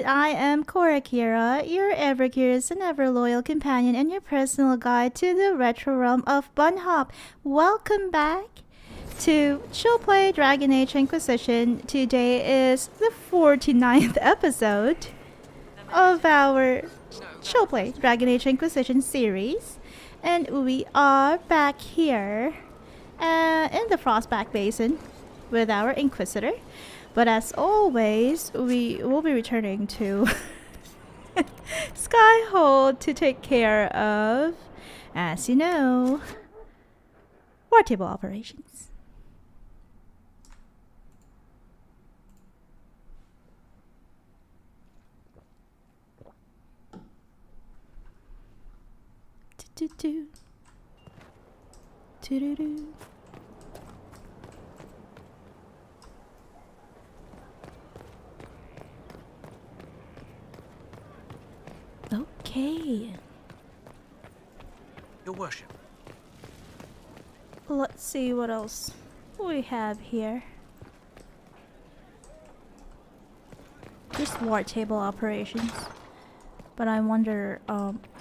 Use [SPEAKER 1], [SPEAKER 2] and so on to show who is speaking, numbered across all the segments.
[SPEAKER 1] I am Korakira, your ever curious and ever loyal companion and your personal guide to the retro realm of bunnhop. Welcome back to Chill Play Dragon Age Inquisition. Today is the 49th episode of our Chill Play Dragon Age Inquisition series. And we are back here in the Frostback Basin with our Inquisitor. But as always, we will be returning to Skyhold to take care of, as you know, war table operations. Do-do-do. Do-do-do. Okay.
[SPEAKER 2] Your worship.
[SPEAKER 1] Let's see what else we have here. Just war table operations. But I wonder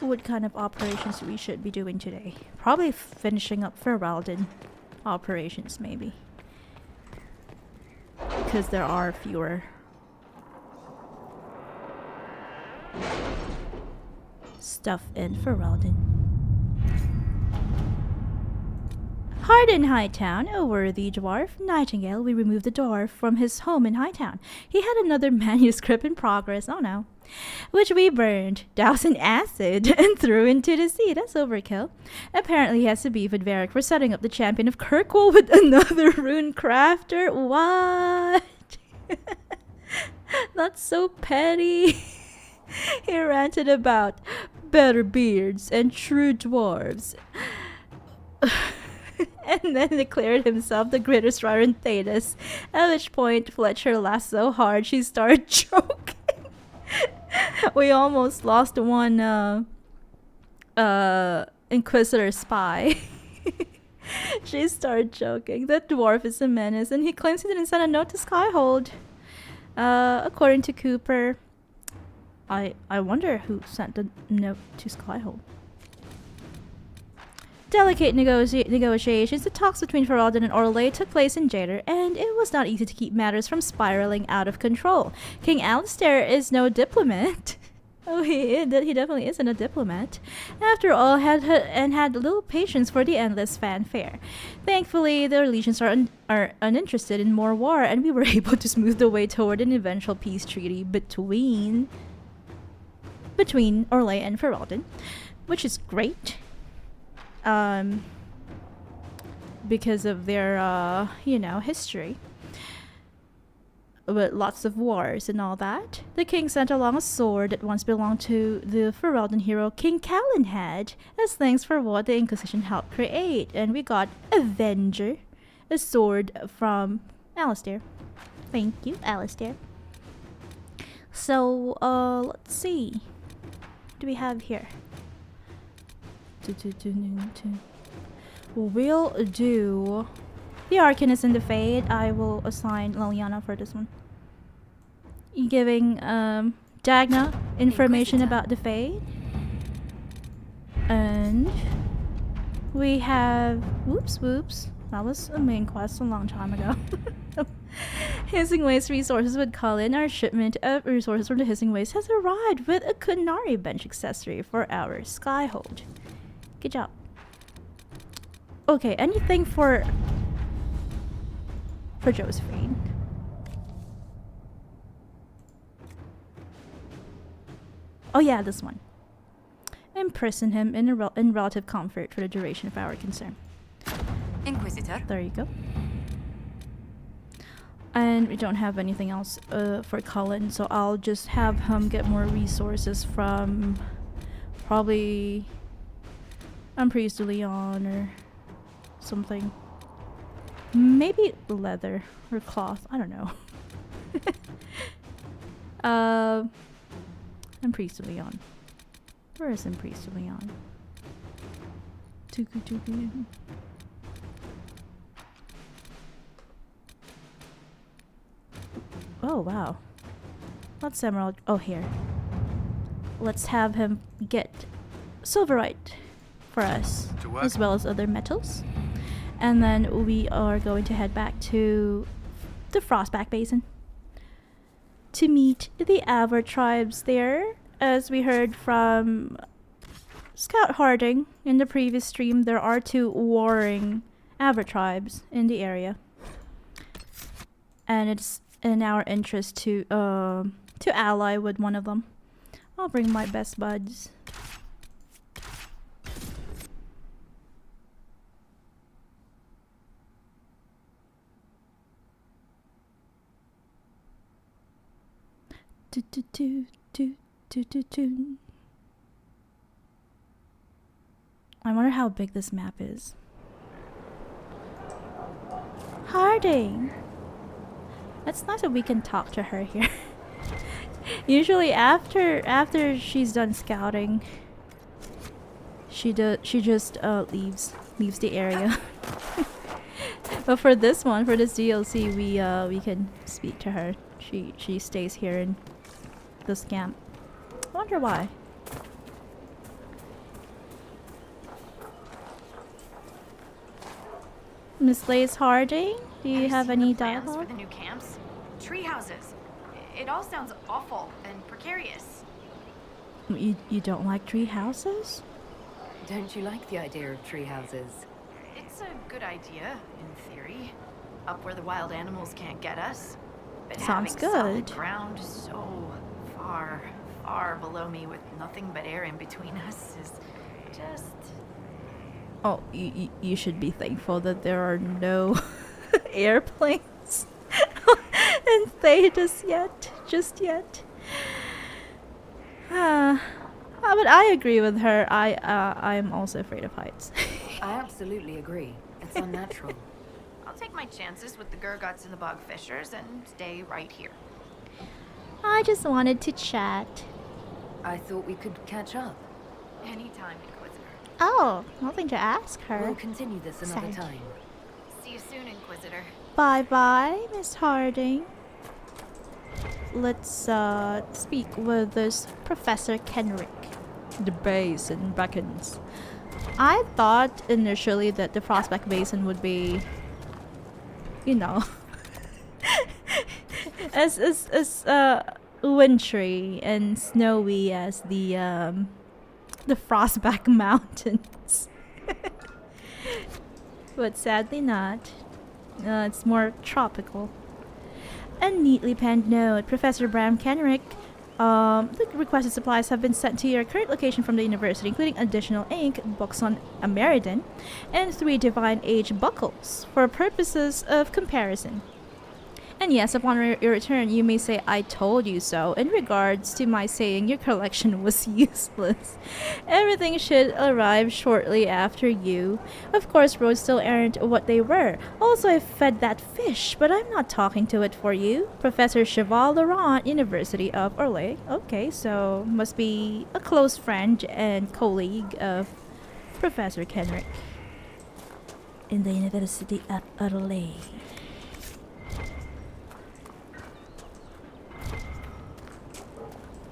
[SPEAKER 1] what kind of operations we should be doing today. Probably finishing up Ferelden operations, maybe. Because there are fewer. Stuff in Ferelden. Hard in Hightown, a worthy dwarf, Nightingale, we removed the dwarf from his home in Hightown. He had another manuscript in progress, oh no, which we burned, doused in acid, and threw into the sea. That's overkill. Apparently he has to beef with Varric for setting up the champion of Kirkwall with another rune crafter. What? That's so petty. He ranted about better beards and true dwarves. And then declared himself the greatest rider in Thedas. At which point Fletcher laughed so hard she started choking. We almost lost one Inquisitor spy. She started joking. That dwarf is a menace and he claims he didn't send a note to Skyhold. According to Cooper, I wonder who sent the note to Skyhold. Delicate negotiations, the talks between Ferelden and Orlais took place in Jader, and it was not easy to keep matters from spiraling out of control. King Alistair is no diplomat. Oh, he definitely isn't a diplomat. After all, had little patience for the endless fanfare. Thankfully, the legions are uninterested in more war, and we were able to smooth the way toward an eventual peace treaty between Orlais and Ferelden, which is great. Because of their, history. With lots of wars and all that. The king sent along a sword that once belonged to the Ferelden hero King Calenhad, as thanks for what the Inquisition helped create. And we got Avenger, a sword from Alistair. Thank you, Alistair. So, let's see. What do we have here? We'll do the Arcanist and the Fade. I will assign Liliana for this one. Giving Dagna information about the Fade. And we have whoops. That was a main quest a long time ago. Hissing Waste resources with Cullen. Our shipment of resources from the Hissing Waste has arrived with a Kunari bench accessory for our Skyhold. Good job. Okay, anything for Josephine? Oh yeah, this one. Imprison him in relative comfort for the duration of our concern.
[SPEAKER 3] Inquisitor.
[SPEAKER 1] There you go. And we don't have anything else for Cullen, so I'll just have him get more resources from probably Priest Leon or something. Maybe leather or cloth. I don't know. Priest Leon. Where is Priest Leon? Tuku. Oh, wow. What's emerald? Oh, here. Let's have him get silverite for us, as well as other metals. And then we are going to head back to the Frostback Basin to meet the Avvar tribes there. As we heard from Scout Harding in the previous stream, there are 2 warring Avvar tribes in the area. And it's in our interest to ally with one of them. I'll bring my best buds. Do, do, do, do, do, do, do. I wonder how big this map is. Harding! It's nice that we can talk to her here. Usually after she's done scouting, she just leaves the area. But for this DLC, we can speak to her. She stays here in this camp. I wonder why. Miss Lace Harding, do you have any dialogue?
[SPEAKER 3] For the new camps? Tree houses. It all sounds awful and precarious.
[SPEAKER 1] You don't like tree houses?
[SPEAKER 2] Don't you like the idea of tree houses?
[SPEAKER 3] It's a good idea, in theory. Up where the wild animals can't get us. But
[SPEAKER 1] Sounds
[SPEAKER 3] having solid
[SPEAKER 1] good.
[SPEAKER 3] ground so far, far below me with nothing but air in between us is just...
[SPEAKER 1] Oh, you should be thankful that there are no airplanes in Thedas just yet. But I agree with her. I'm also afraid of heights.
[SPEAKER 2] I absolutely agree. It's unnatural.
[SPEAKER 3] I'll take my chances with the Gurguts and the Bogfishers and stay right here.
[SPEAKER 1] I just wanted to chat.
[SPEAKER 2] I thought we could catch up.
[SPEAKER 3] Anytime, Inquisitor.
[SPEAKER 1] Oh, nothing to ask her.
[SPEAKER 2] We'll continue this another
[SPEAKER 1] Sad.
[SPEAKER 2] time.
[SPEAKER 3] See you soon, Inquisitor.
[SPEAKER 1] Bye-bye, Miss Harding. Let's speak with this Professor Kenric. The basin beckons. I thought initially that the Frostback Basin would be, you know, as wintry and snowy as the Frostback Mountains. But sadly not. It's more tropical. A neatly penned note. Professor Kenric, the requested supplies have been sent to your current location from the university, including additional ink, books on Ameridan, and 3 Divine Age buckles for purposes of comparison. And yes, upon your return, you may say, I told you so, in regards to my saying your collection was useless. Everything should arrive shortly after you. Of course, roads still aren't what they were. Also, I fed that fish, but I'm not talking to it for you. Professor Cheval Laurent, University of Orlais. Okay, so must be a close friend and colleague of Professor Kenric in the University of Orlais.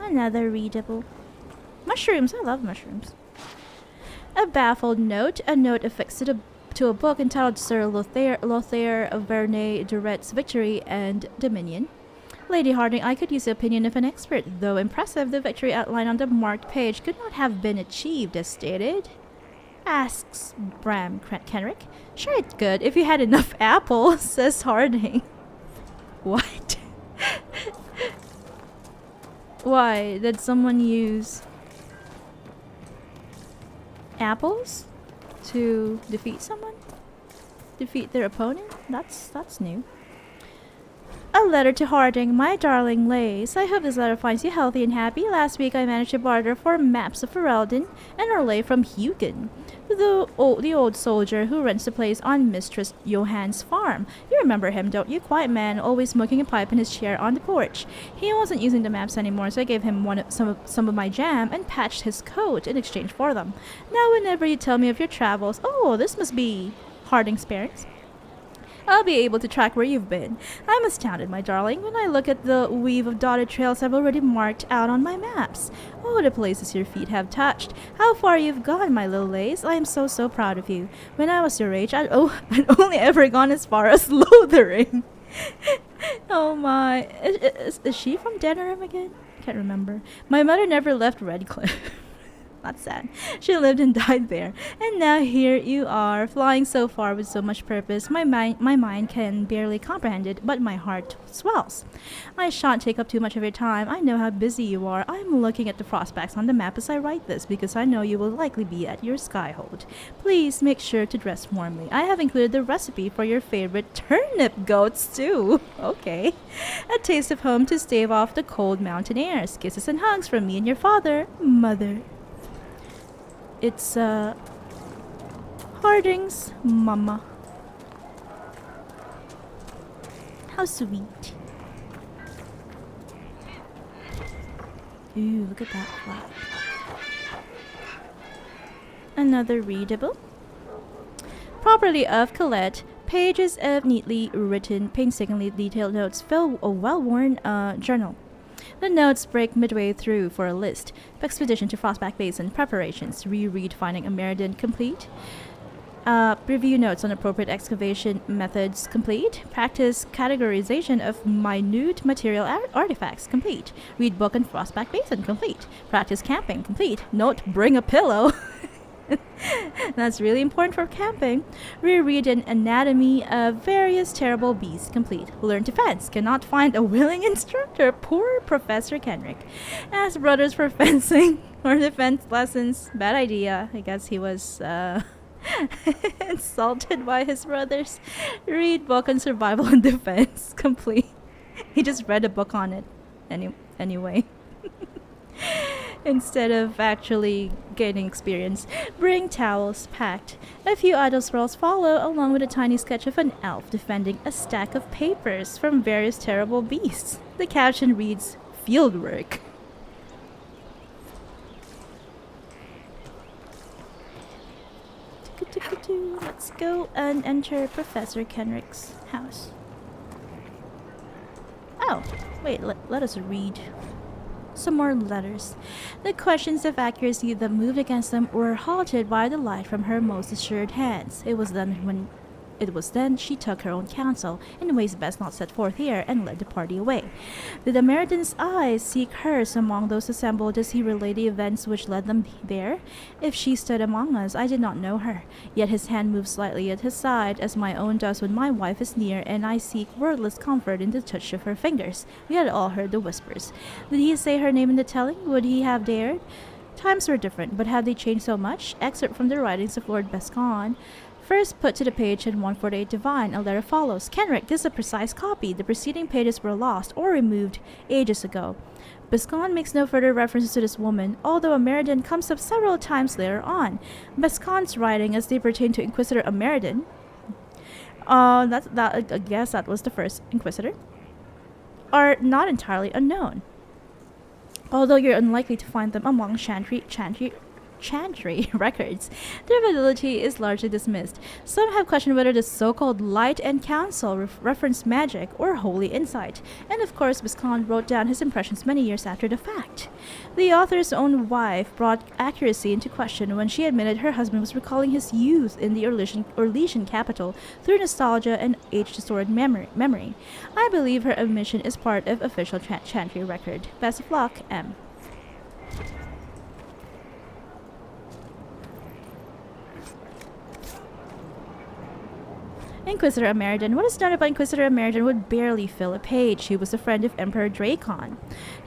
[SPEAKER 1] Another readable. Mushrooms. I love mushrooms. A baffled note. A note affixed to a book entitled Sir Lothair Verney Duret's Victory and Dominion. Lady Harding, I could use the opinion of an expert. Though impressive, the victory outlined on the marked page could not have been achieved as stated. Asks Kenric. Sure it could, if you had enough apples, says Harding. What? Why? Did someone use apples to defeat someone? Defeat their opponent? That's new. A letter to Harding, my darling Lace. I hope this letter finds you healthy and happy. Last week I managed to barter 4 maps of Ferelden and Orlais from Hugin, the old soldier who rents the place on Mistress Johann's farm. You remember him, don't you? Quiet man, always smoking a pipe in his chair on the porch. He wasn't using the maps anymore, so I gave him some of my jam and patched his coat in exchange for them. Now whenever you tell me of your travels, oh, this must be Harding's parents. I'll be able to track where you've been. I'm astounded, my darling, when I look at the weave of dotted trails I've already marked out on my maps. Oh, the places your feet have touched. How far you've gone, my little lace. I am so proud of you. When I was your age, I'd only ever gone as far as Lothering. Oh my. Is she from Denerim again? Can't remember. My mother never left Redcliffe. That's sad. She lived and died there. And now here you are, flying so far with so much purpose. My mind can barely comprehend it, but my heart swells. I shan't take up too much of your time. I know how busy you are. I'm looking at the frostbacks on the map as I write this, because I know you will likely be at your skyhold. Please make sure to dress warmly. I have included the recipe for your favorite turnip goat stew. Okay. A taste of home to stave off the cold mountain airs. Kisses and hugs from me and your father, Mother. It's, Harding's mama. How sweet. Ooh, look at that flap. Another readable. Property of Colette. Pages of neatly written, painstakingly detailed notes fill a well-worn journal. The notes break midway through for a list. Expedition to Frostback Basin. Preparations. Reread Finding a Meriden. Complete. Review notes on appropriate excavation methods. Complete. Practice categorization of minute material artifacts. Complete. Read book on Frostback Basin. Complete. Practice camping. Complete. Note, bring a pillow. That's really important for camping. Reread an anatomy of various terrible beasts. Complete. Learn to fence. Cannot find a willing instructor. Poor Professor Kenric. Ask brothers for fencing or defense lessons. Bad idea. I guess he was insulted by his brothers. Read book on survival and defense. Complete. He just read a book on it. Anyway. Instead of actually gaining experience. Bring towels, packed. A few idle scrolls follow, along with a tiny sketch of an elf defending a stack of papers from various terrible beasts. The caption reads, Fieldwork. Let's go and enter Professor Kenric's house. Oh, wait, let us read some more letters. The questions of accuracy that moved against them were halted by the light from her most assured hands. It was then she took her own counsel, in ways best not set forth here, and led the party away. Did the Meriden's eyes seek hers among those assembled as he relayed the events which led them there? If she stood among us, I did not know her. Yet his hand moved slightly at his side, as my own does when my wife is near, and I seek wordless comfort in the touch of her fingers. We had all heard the whispers. Did he say her name in the telling? Would he have dared? Times were different, but had they changed so much? Excerpt from the writings of Lord Bescon. First put to the page in 148 Divine, a letter follows. Kenric, this is a precise copy. The preceding pages were lost or removed ages ago. Bescon makes no further references to this woman, although a Meriden comes up several times later on. Bescon's writing, as they pertain to Inquisitor Meriden, I guess that was the first Inquisitor, are not entirely unknown, although you're unlikely to find them among Chantry records. Their validity is largely dismissed. Some have questioned whether the so-called Light and Counsel referenced magic or holy insight, and of course Bescon wrote down his impressions many years after the fact. The author's own wife brought accuracy into question when she admitted her husband was recalling his youth in the Orlesian capital through nostalgia and age-distorted memory. I believe her admission is part of official Chantry record. Best of luck, M. Inquisitor Meriden. What is done about Inquisitor Meriden would barely fill a page. He was a friend of Emperor Dracon.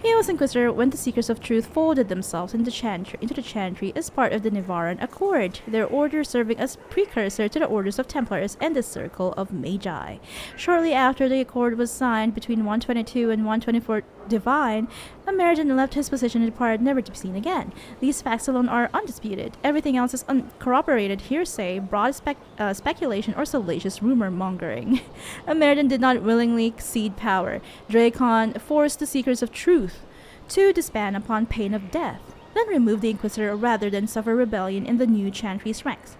[SPEAKER 1] He was Inquisitor when the Seekers of Truth folded themselves into the Chantry as part of the Nevarran Accord, their order serving as precursor to the Orders of Templars and the Circle of Magi. Shortly after the Accord was signed between 122 and 124 Divine, Meriden left his position and departed, never to be seen again. These facts alone are undisputed. Everything else is uncorroborated hearsay, broad speculation, or salacious rumor mongering. Meriden did not willingly cede power. Dracon forced the Seekers of Truth to disband upon pain of death, then removed the Inquisitor rather than suffer rebellion in the new Chantry's ranks.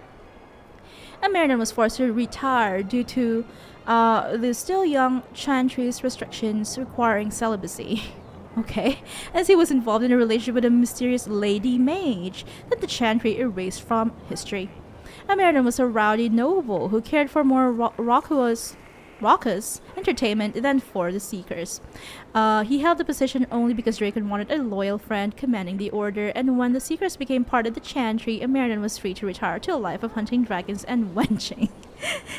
[SPEAKER 1] American was forced to retire due to the still young Chantry's restrictions requiring celibacy. Okay, as he was involved in a relationship with a mysterious lady mage that the Chantry erased from history. American was a rowdy noble who cared for more raucous entertainment than for the Seekers. He held the position only because Dracon wanted a loyal friend commanding the order, and when the Seekers became part of the Chantry, American was free to retire to a life of hunting dragons and wenching.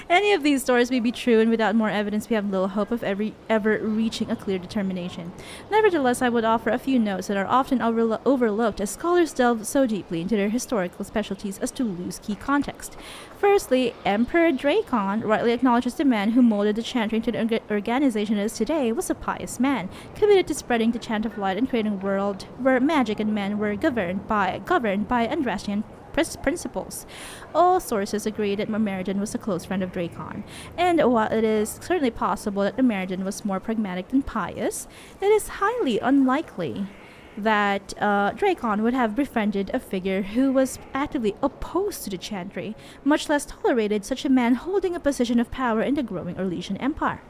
[SPEAKER 1] Any of these stories may be true, and without more evidence, we have little hope of ever reaching a clear determination. Nevertheless, I would offer a few notes that are often overlooked as scholars delve so deeply into their historical specialties as to lose key context. Firstly, Emperor Dracon, rightly acknowledges the man who molded the Chantry into the organization it is today, was a pious man, committed to spreading the chant of light and creating a world where magic and men were governed by Andrastian principles. All sources agree that Meriden was a close friend of Dracon, and while it is certainly possible that Meriden was more pragmatic than pious, it is highly unlikely that Dracon would have befriended a figure who was actively opposed to the Chantry, much less tolerated such a man holding a position of power in the growing Orlesian Empire.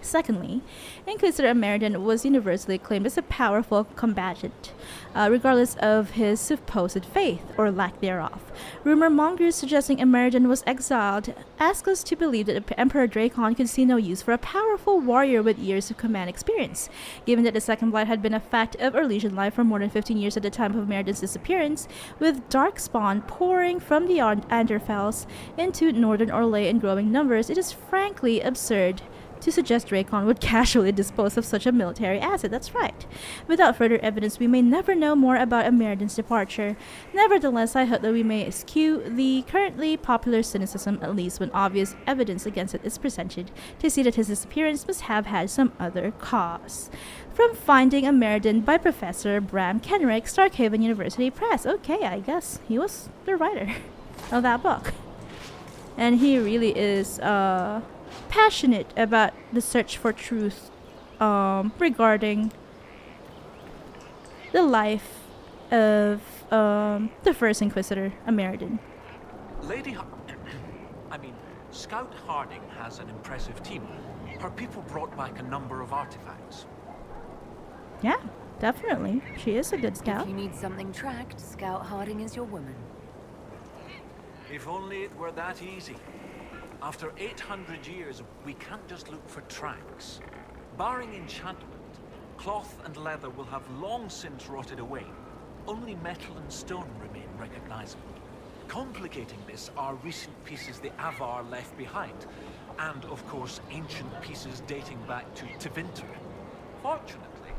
[SPEAKER 1] Secondly, Inquisitor Meriden was universally acclaimed as a powerful combatant, regardless of his supposed faith or lack thereof. Rumor mongers suggesting Meriden was exiled ask us to believe that Emperor Dracon could see no use for a powerful warrior with years of command experience. Given that the Second Blight had been a fact of Orlesian life for more than 15 years at the time of Meriden's disappearance, with darkspawn pouring from the Anderfels into northern Orlais in growing numbers, it is frankly absurd to suggest Dracon would casually dispose of such a military asset. That's right. Without further evidence, we may never know more about Meriden's departure. Nevertheless, I hope that we may eschew the currently popular cynicism, at least when obvious evidence against it is presented, to see that his disappearance must have had some other cause. From Finding Meriden by Professor Kenric, Starkhaven University Press. Okay, I guess he was the writer of that book. And he really is, passionate about the search for truth regarding the life of the first Inquisitor, Meriden.
[SPEAKER 4] Scout Harding has an impressive team. Her people brought back a number of artifacts.
[SPEAKER 1] Yeah, definitely. She is a good scout.
[SPEAKER 2] If you need something tracked, Scout Harding is your woman.
[SPEAKER 4] If only it were that easy. After 800 years, we can't just look for tracks. Barring enchantment, cloth and leather will have long since rotted away. Only metal and stone remain recognizable. Complicating this are recent pieces the Avvar left behind, and of course ancient pieces dating back to Tevinter. Fortunately,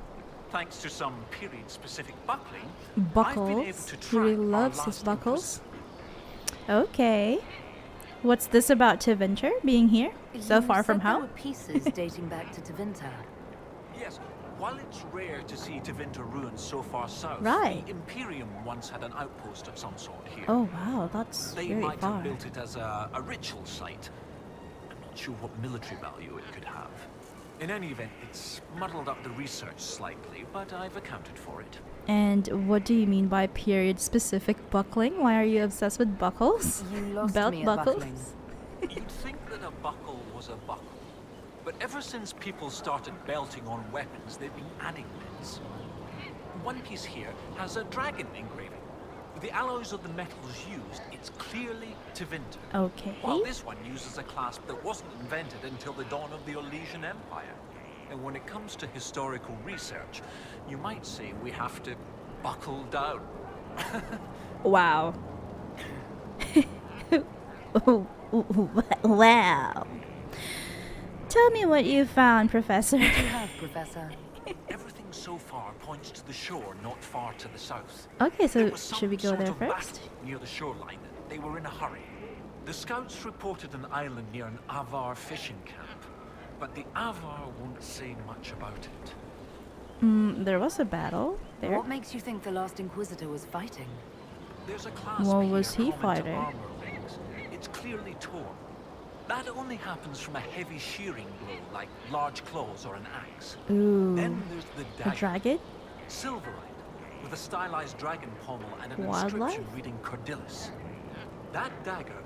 [SPEAKER 4] thanks to some period-specific buckling, I've been able
[SPEAKER 1] Buckles.
[SPEAKER 4] to
[SPEAKER 1] He
[SPEAKER 4] track
[SPEAKER 1] really
[SPEAKER 4] our
[SPEAKER 1] loves his
[SPEAKER 4] last
[SPEAKER 1] buckles. Okay. What's this about Tevinter being here? So
[SPEAKER 2] You
[SPEAKER 1] far from
[SPEAKER 2] said there
[SPEAKER 1] home?
[SPEAKER 2] were pieces dating back to Tevinter.
[SPEAKER 4] Yes, while it's rare to see Tevinter ruins so far south,
[SPEAKER 1] Right.
[SPEAKER 4] the Imperium once had an outpost of some sort here.
[SPEAKER 1] Oh wow, that's
[SPEAKER 4] They
[SPEAKER 1] very
[SPEAKER 4] might
[SPEAKER 1] far.
[SPEAKER 4] have built it as a ritual site. I'm not sure what military value it could have. In any event, it's muddled up the research slightly, but I've accounted for it.
[SPEAKER 1] And what do you mean by period-specific buckling? Why are you obsessed with buckles?
[SPEAKER 2] You lost
[SPEAKER 1] Belt
[SPEAKER 2] me at
[SPEAKER 1] buckles?
[SPEAKER 2] buckling.
[SPEAKER 4] You'd think that a buckle was a buckle. But ever since people started belting on weapons, they've been adding bits. One piece here has a dragon engraving. With the alloys of the metals used, it's clearly Tevinter.
[SPEAKER 1] Okay.
[SPEAKER 4] While this one uses a clasp that wasn't invented until the dawn of the Orlesian Empire. And when it comes to historical research, you might say we have to buckle down.
[SPEAKER 1] Wow. Wow. Tell me what you found, Professor.
[SPEAKER 2] What do you have, Professor?
[SPEAKER 4] Everything so far points to the shore, not far to the south.
[SPEAKER 1] Okay,
[SPEAKER 4] There
[SPEAKER 1] so
[SPEAKER 4] was some
[SPEAKER 1] should we go
[SPEAKER 4] sort
[SPEAKER 1] there
[SPEAKER 4] of
[SPEAKER 1] first?
[SPEAKER 4] battle near the shoreline. They were in a hurry. The scouts reported an island near an Avvar fishing camp, but the Avvar won't say much about it.
[SPEAKER 1] There was a battle there.
[SPEAKER 2] What makes you think the last Inquisitor was fighting?
[SPEAKER 4] There's a clasp
[SPEAKER 1] What
[SPEAKER 4] here
[SPEAKER 1] was he
[SPEAKER 4] common to
[SPEAKER 1] fighting?
[SPEAKER 4] armor rings. It's clearly torn. That only happens from a heavy shearing blow, like large claws or an axe.
[SPEAKER 1] Ooh.
[SPEAKER 4] Then there's the
[SPEAKER 1] A
[SPEAKER 4] dagger.
[SPEAKER 1] dragon?
[SPEAKER 4] Silverite, with a stylized dragon pommel and an
[SPEAKER 1] Wildlife?
[SPEAKER 4] inscription reading Cordilis. That dagger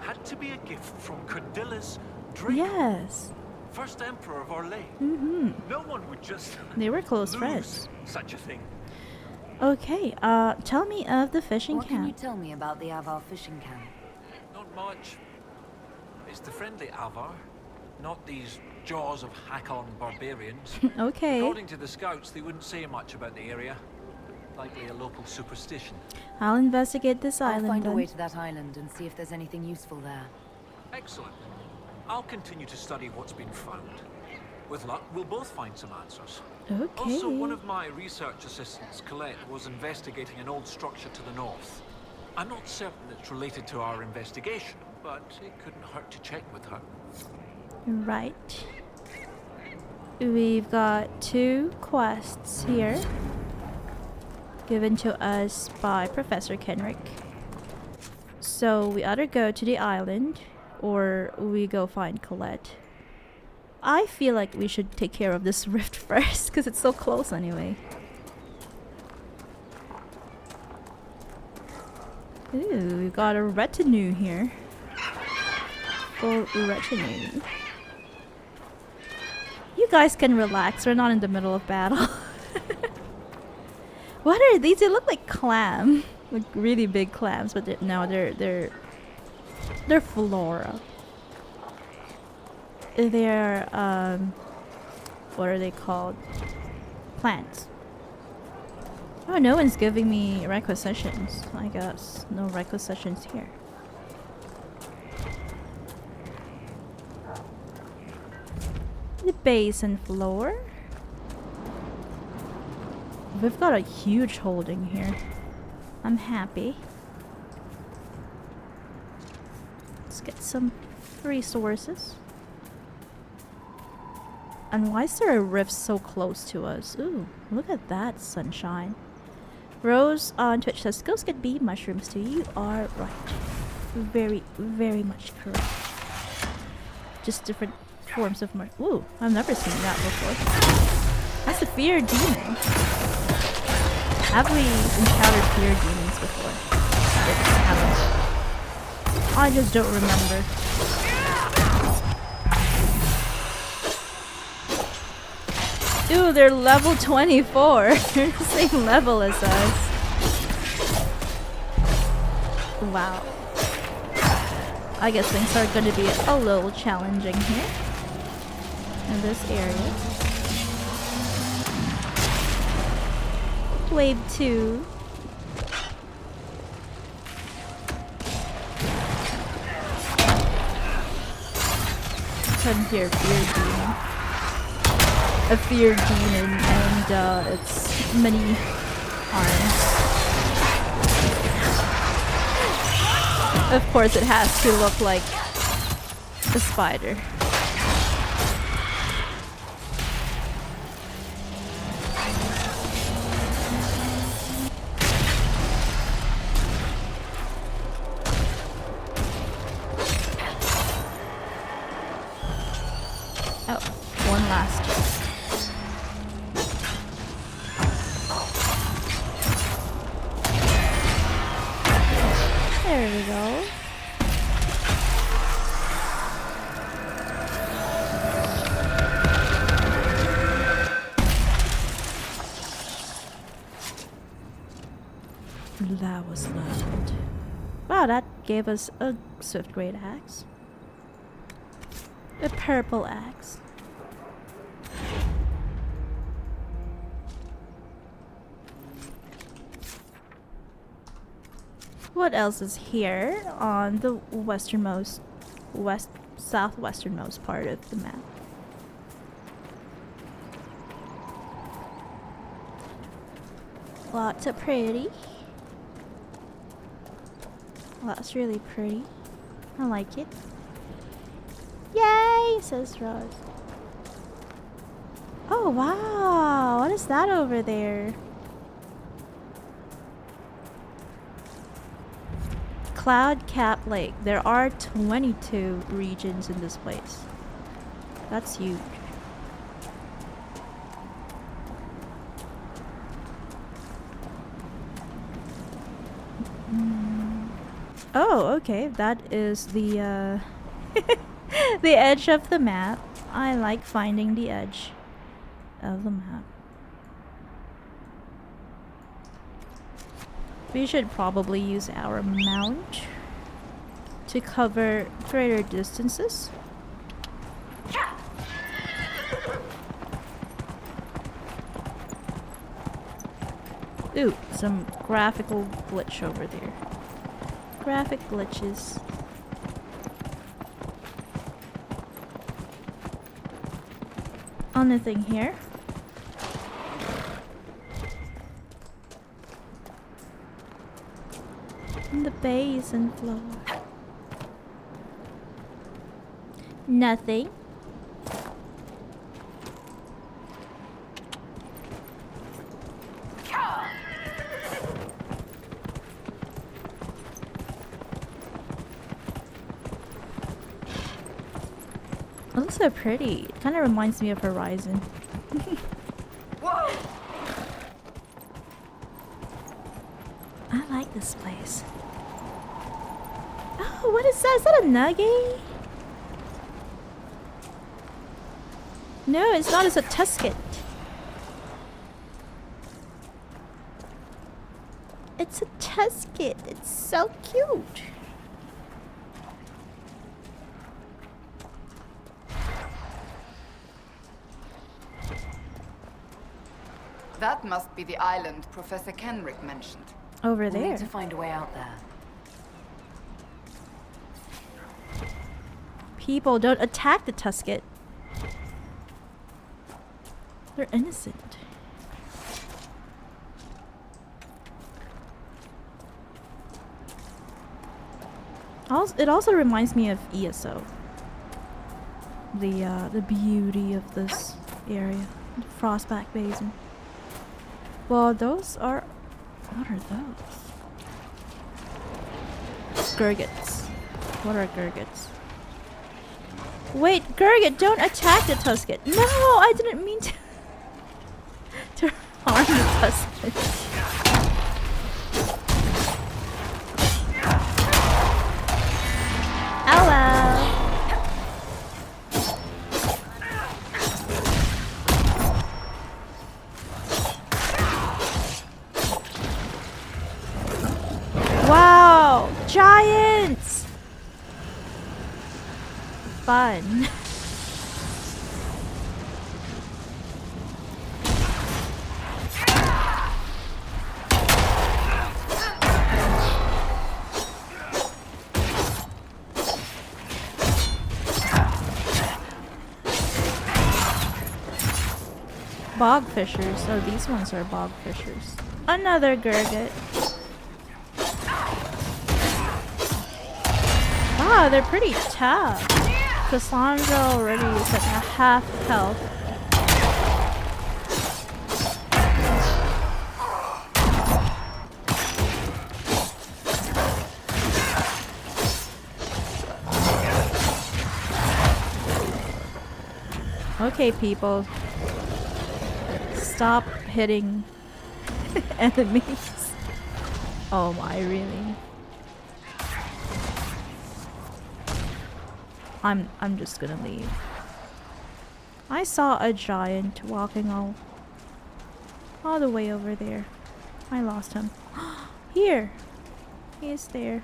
[SPEAKER 4] had to be a gift from Cordelis Draco,
[SPEAKER 1] Yes.
[SPEAKER 4] first emperor of our lane.
[SPEAKER 1] Mm-hmm.
[SPEAKER 4] No one would just
[SPEAKER 1] They were close
[SPEAKER 4] lose
[SPEAKER 1] friends.
[SPEAKER 4] such a thing.
[SPEAKER 1] Okay, tell me of the fishing
[SPEAKER 2] What can you
[SPEAKER 1] camp.
[SPEAKER 2] tell me about the Avvar fishing camp?
[SPEAKER 4] Not much. It's the friendly Avvar, not these jaws of Hakon barbarians.
[SPEAKER 1] Okay.
[SPEAKER 4] According to the scouts, they wouldn't say much about the area. Likely a local superstition.
[SPEAKER 1] I'll investigate this
[SPEAKER 2] I'll
[SPEAKER 1] island
[SPEAKER 2] find a
[SPEAKER 1] then.
[SPEAKER 2] way to that island and see if there's anything useful there.
[SPEAKER 4] Excellent. I'll continue to study what's been found. With luck, we'll both find some answers.
[SPEAKER 1] Okay.
[SPEAKER 4] Also, one of my research assistants, Colette, was investigating an old structure to the north. I'm not certain it's related to our investigation, but it couldn't hurt to check with her.
[SPEAKER 1] Right. We've got 2 quests here. Given to us by Professor Kenric. So we either go to the island or we go find Colette. I feel like we should take care of this rift first because it's so close anyway. Ooh, we've got a retinue here. Full retinue. You guys can relax, we're not in the middle of battle. What are these? They look like clam, like really big clams, but they're flora. They're what are they called? Plants. Oh, no one's giving me requisitions. I guess no requisitions here. The basin floor. We've got a huge holding here. I'm happy. Let's get some resources. And why is there a rift so close to us? Ooh, look at that sunshine. Rose on Twitch says, "Ghosts get bee mushrooms too." You are right. Very, very much correct. Just different forms of mushroom. Ooh, I've never seen that before. That's a fear demon. Have we encountered fear demons before? I haven't. I just don't remember. Ooh, they're level 24. They're the same level as us. Wow. I guess things are going to be a little challenging here. In this area. Wave 2. Come here, fear demon. A fear demon, and it's many arms. Of course, it has to look like a spider. Oh, one last chest. There we go. That was loud. Wow, that gave us a swift great axe. A purple axe. What else is here on the southwesternmost part of the map? Lots of pretty. That's really pretty. I like it. Yay, says Rose. Oh wow, what is that over there? Cloud Cap Lake. There are 22 regions in this place. That's huge. Oh, okay. That is the the edge of the map. I like finding the edge of the map. We should probably use our mount to cover greater distances. Ooh, some graphical glitch over there. Graphic glitches. Anything here? In the basin floor. Nothing. It looks so pretty. It kind of reminds me of Horizon.
[SPEAKER 3] Whoa!
[SPEAKER 1] I like this place. Oh, what is that? Is that a nugget? No, it's not. It's a Tusket. It's a Tusket. It's so cute.
[SPEAKER 3] That must be the island Professor Kenric mentioned.
[SPEAKER 1] Over
[SPEAKER 2] We'll
[SPEAKER 1] there.
[SPEAKER 2] need to find a way out there.
[SPEAKER 1] People, don't attack the Tusket. They're innocent. It also reminds me of ESO. The beauty of this area, the Frostback Basin. Well, those are. What are those? Gurgits. What are Gurgits? Wait, Gurgit, don't attack the Tusket. No, I didn't mean to. To harm the Tusket. Hello. Wow, giants! Fun. Bog fishers. Oh, these ones are bog fishers. Another Gurgit. Wow, they're pretty tough. Cassandra already is at half health. Okay, people. Stop hitting enemies. Oh my, really? I'm just gonna leave. I saw a giant walking all the way over there. I lost him. Here! He is there.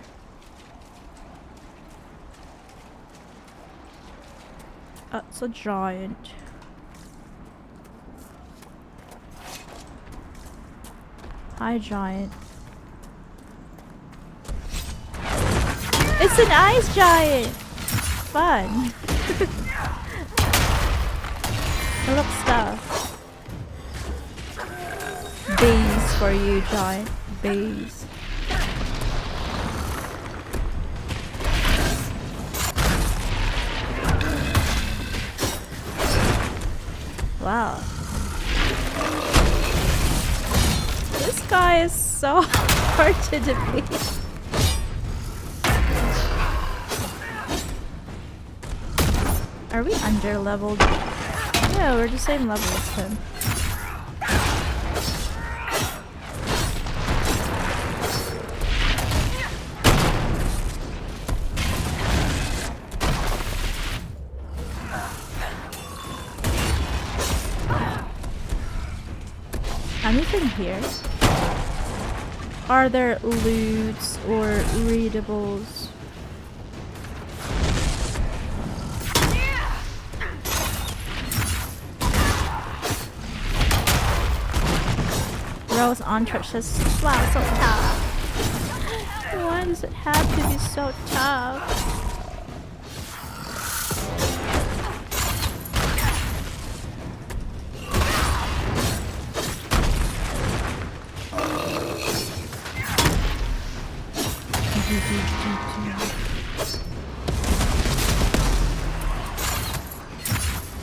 [SPEAKER 1] It's a giant. Hi, giant. It's an ice giant! Fun. Look stuff. Bees for you, giant. Bees. Wow. This guy is so hard to defeat. Are we under leveled? Yeah, we're the same level as him. Anything here? Are there loots or readables? Rose Entree says, wow, so tough. Why does it have to be so tough?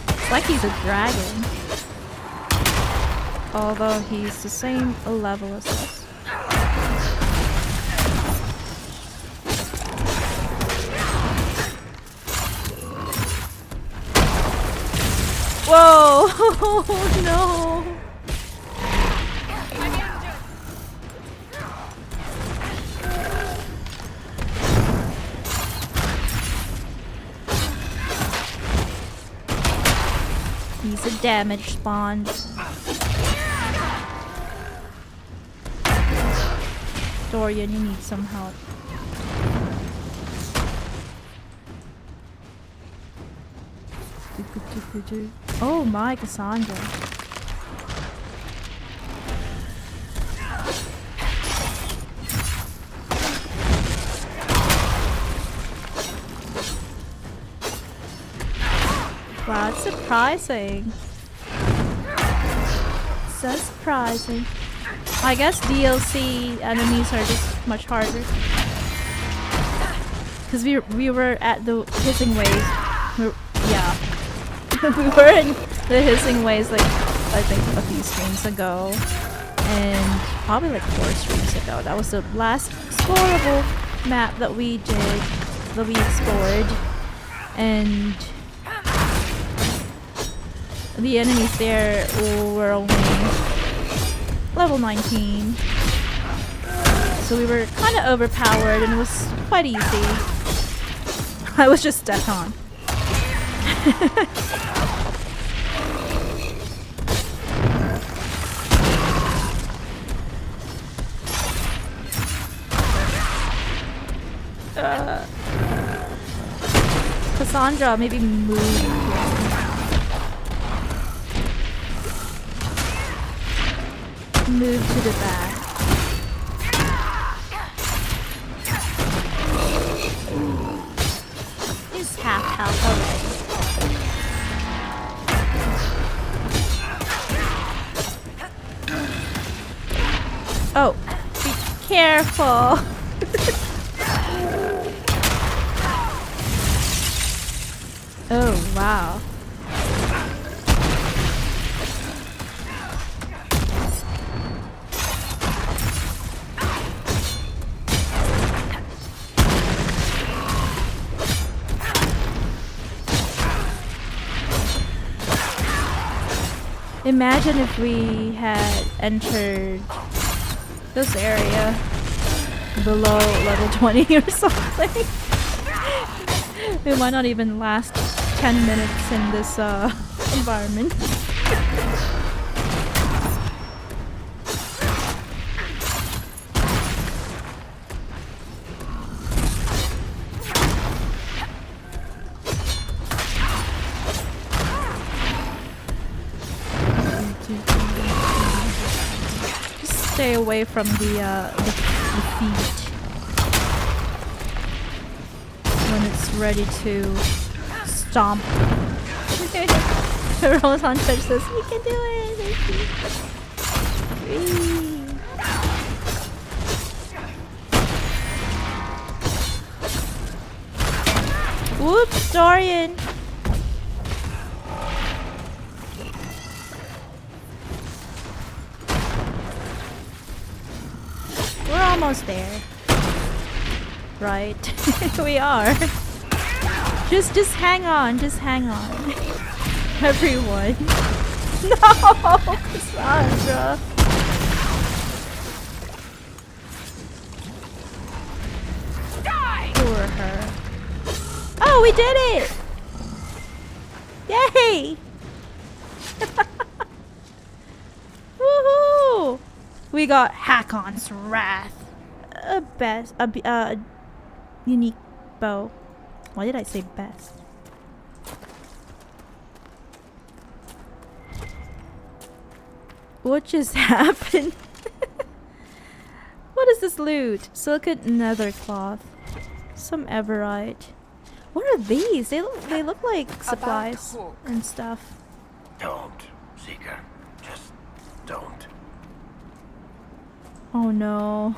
[SPEAKER 1] It's like he's a dragon. Although he's the same level as us. Whoa! No! He's a damage spawn. Dorian, you need some help. Oh my, Cassandra. Wow, it's surprising. So surprising. I guess DLC enemies are just much harder. Because we were at the hissing waves. Yeah. We were in the hissing waves like I think a few streams ago. And probably like 4 streams ago. That was the last explorable map that we did. That we explored. And the enemies there were only level 19. So we were kind of overpowered and it was quite easy. I was just dead on. Cassandra, maybe move. Move to the back. He's half health already. Oh, be careful. Oh, wow. Imagine if we had entered this area below level 20 or something. We might not even last 10 minutes in this environment. Stay away from the feet when it's ready to stomp. Rose on Twitch says, "We can do it." Whoops, Dorian. We're almost there. Right? We are. Just hang on, Everyone. No! Cassandra. Die! Poor her. Oh, we did it! Yay! Woohoo! We got Hakon's Wrath. A unique bow. Why did I say best? What just happened? What is this loot? Silken nether cloth. Some everite. What are these? They look like supplies
[SPEAKER 5] hook.
[SPEAKER 1] and stuff.
[SPEAKER 5] Don't, Seeker. Just don't.
[SPEAKER 1] Oh no.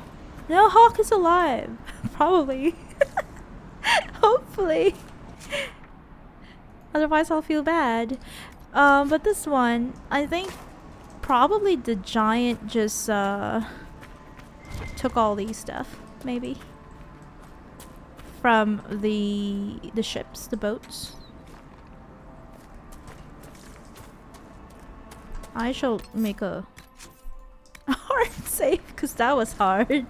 [SPEAKER 1] No, Hawk is alive. Probably. Hopefully. Otherwise I'll feel bad. But this one, I think probably the giant just took all these stuff, maybe. From the ships, the boats. I shall make a hard save because that was hard.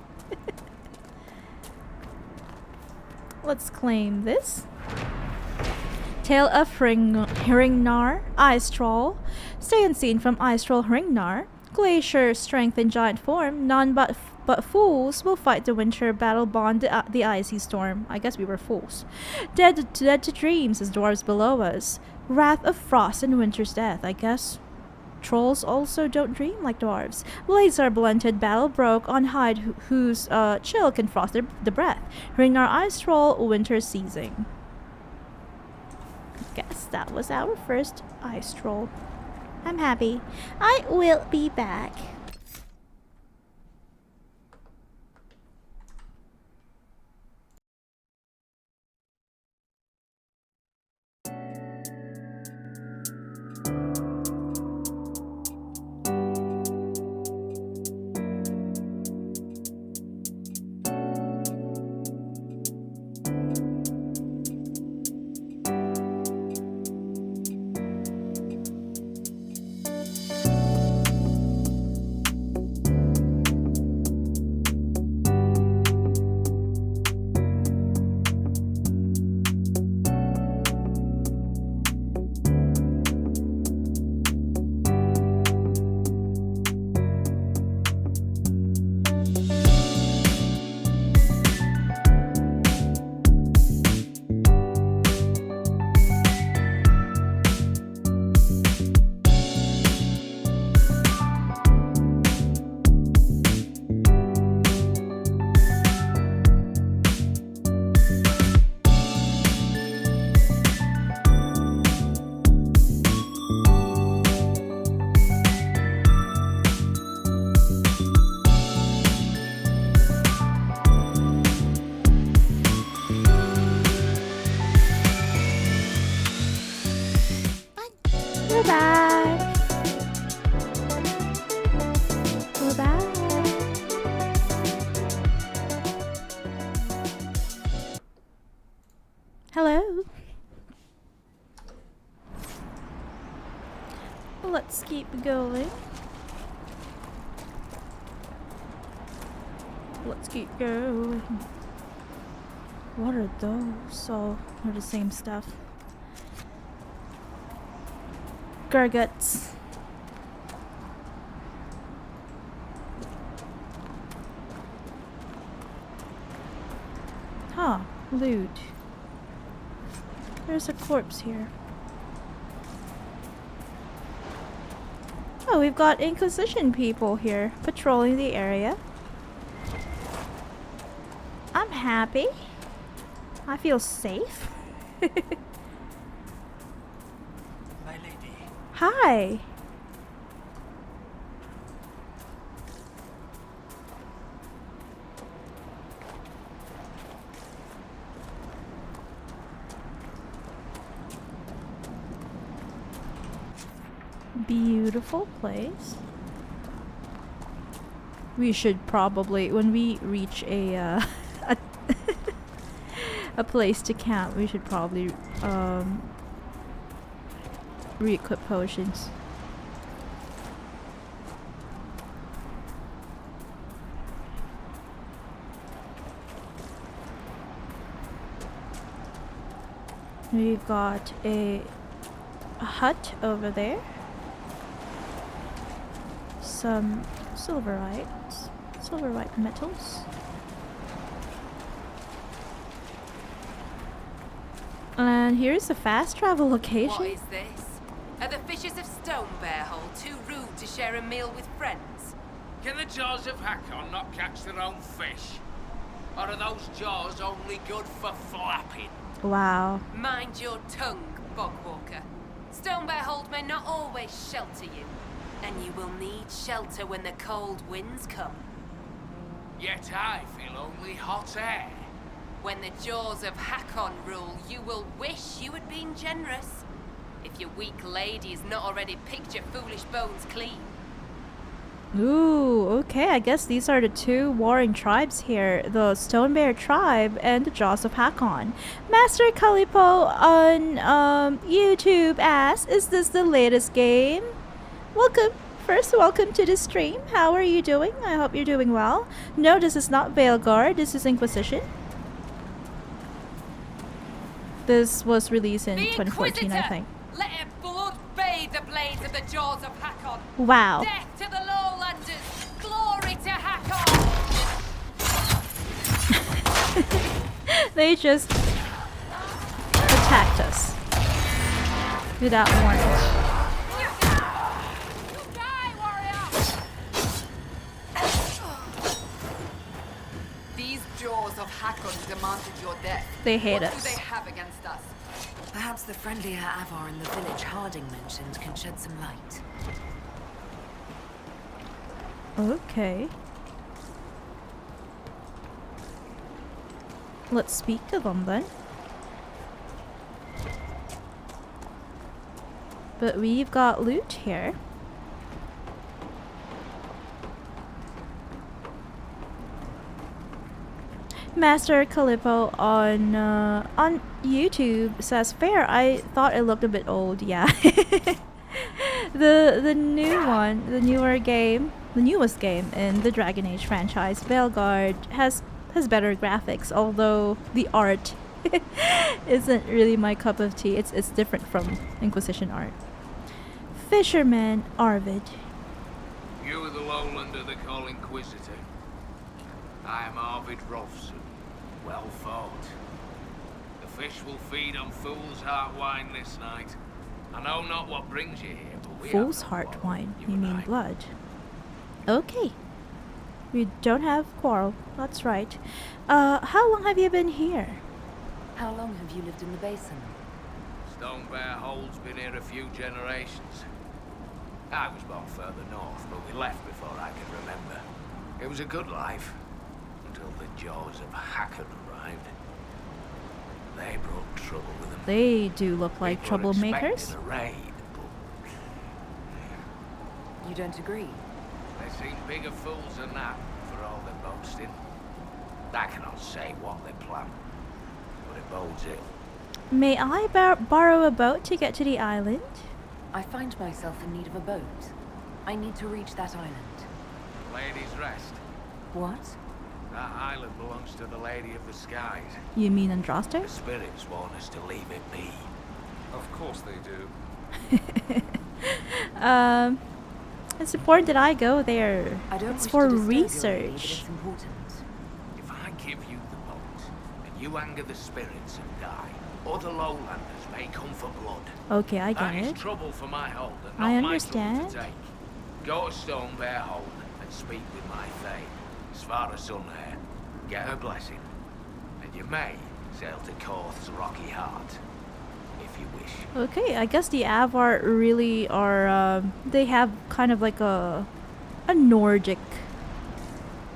[SPEAKER 1] Let's claim this. Tale of Hringnar, Ice Troll. Stay unseen from Ice Troll Hringnar. Glacier, strength in giant form. None but fools will fight the winter battle bond the icy storm. I guess we were fools. Dead to dreams as dwarves below us. Wrath of frost and winter's death, I guess. Trolls also don't dream like dwarves. Blades are blunted, battle broke on hide whose chill can frost the breath. Hringnar Ice Troll, winter seizing. Guess that was our first ice troll. I'm happy. I will be back. We're back. We're back. Hello. Let's keep going. Let's keep going. What are those? Oh, they're the same stuff. Garguts. Huh, loot. There's a corpse here. Oh, we've got Inquisition people here patrolling the area. I'm happy. I feel safe.
[SPEAKER 5] My lady.
[SPEAKER 1] Hi. Beautiful place. We should probably, when we reach a a place to camp, we should probably re-equip potions. We've got a hut over there. Some silverite. Silverite metals. And here's the fast travel location.
[SPEAKER 6] What is this? Are the fishes of Stone Bear Hole too rude to share a meal with friends?
[SPEAKER 7] Can the jaws of Hakon not catch their own fish? Or are those jaws only good for flapping?
[SPEAKER 1] Wow.
[SPEAKER 6] Mind your tongue, Bogwalker. Stone Bear Hold may not always shelter you, and you will need shelter when the cold winds come.
[SPEAKER 7] Yet I feel only hot air.
[SPEAKER 6] When the jaws of Hakon rule, you will wish you had been generous. If your weak lady has not already picked your foolish bones clean.
[SPEAKER 1] Ooh, okay, I guess these are the two warring tribes here. The Stone Bear tribe and the Jaws of Hakon. Master Kalipo on YouTube asks, is this the latest game? Welcome. First, welcome to the stream. How are you doing? I hope you're doing well. No, this is not Veilguard. This is Inquisition. This was released in
[SPEAKER 6] The
[SPEAKER 1] 2014, I
[SPEAKER 6] Inquisitor!
[SPEAKER 1] think.
[SPEAKER 6] Let her blood bathe the blades of the jaws of Hakon.
[SPEAKER 1] Wow.
[SPEAKER 6] Death to the lowlanders! Glory to Hakon!
[SPEAKER 1] They just attacked us without warning.
[SPEAKER 6] You die, warrior!
[SPEAKER 8] These jaws of Hakon demanded your death.
[SPEAKER 1] They hate
[SPEAKER 8] What
[SPEAKER 1] us.
[SPEAKER 8] do they have against us?
[SPEAKER 2] Perhaps the friendlier Avvar in the village Harding mentioned can shed some light.
[SPEAKER 1] Okay. Let's speak to them then. But we've got loot here. Master Calippo on YouTube says fair. I thought it looked a bit old. Yeah. the new one, the newer game, the newest game in the Dragon Age franchise, Veilguard, has better graphics. Although the art isn't really my cup of tea. It's different from Inquisition art. Fisherman Arvid.
[SPEAKER 7] You are the lowlander they call Inquisitor. I am Arvid Rolfson. Well fought. The fish will feed on fool's heart wine this night. I know not what brings you here, but we
[SPEAKER 1] Fool's
[SPEAKER 7] have no
[SPEAKER 1] heart
[SPEAKER 7] quarrel,
[SPEAKER 1] wine.
[SPEAKER 7] you
[SPEAKER 1] You
[SPEAKER 7] and
[SPEAKER 1] mean
[SPEAKER 7] I.
[SPEAKER 1] blood? Okay. We don't have quarrel. That's right. How long have you been here?
[SPEAKER 2] How long have you lived in the basin?
[SPEAKER 7] Stone Bear Hole's been here a few generations. I was born further north, but we left before I can remember. It was a good life, until the jaws of Hakon arrived. They brought trouble with them.
[SPEAKER 1] They do look like
[SPEAKER 7] People were
[SPEAKER 1] troublemakers.
[SPEAKER 7] expecting a raid, but
[SPEAKER 2] You don't agree?
[SPEAKER 7] they seem bigger fools than that, for all their boasting. I cannot say what they plan, but it bodes ill.
[SPEAKER 1] May I borrow a boat to get to the island?
[SPEAKER 2] I find myself in need of a boat. I need to reach that island.
[SPEAKER 7] Lady's Rest.
[SPEAKER 2] What?
[SPEAKER 7] That island belongs to the Lady of the Skies.
[SPEAKER 1] You mean
[SPEAKER 7] The
[SPEAKER 1] Andraster?
[SPEAKER 7] spirits want us to leave it be.
[SPEAKER 4] Of course they do.
[SPEAKER 1] It's important that I go there.
[SPEAKER 2] I don't
[SPEAKER 1] It's
[SPEAKER 2] wish
[SPEAKER 1] for
[SPEAKER 2] to disturb your lady, but
[SPEAKER 1] research.
[SPEAKER 2] it's important.
[SPEAKER 7] If I give you the boat, and you anger the spirits and die, other lowlanders may come for blood.
[SPEAKER 1] Okay, I
[SPEAKER 7] That
[SPEAKER 1] get
[SPEAKER 7] is
[SPEAKER 1] it.
[SPEAKER 7] trouble for my hold, and
[SPEAKER 1] I
[SPEAKER 7] not my
[SPEAKER 1] understand.
[SPEAKER 7] trouble to take. Go to Stone Bear Hole and speak with my Fae, Svara Sunhair. Get her blessing, and you may sail to Korth's rocky heart, if you wish.
[SPEAKER 1] Okay, I guess the Avvar really are, they have kind of like a Nordic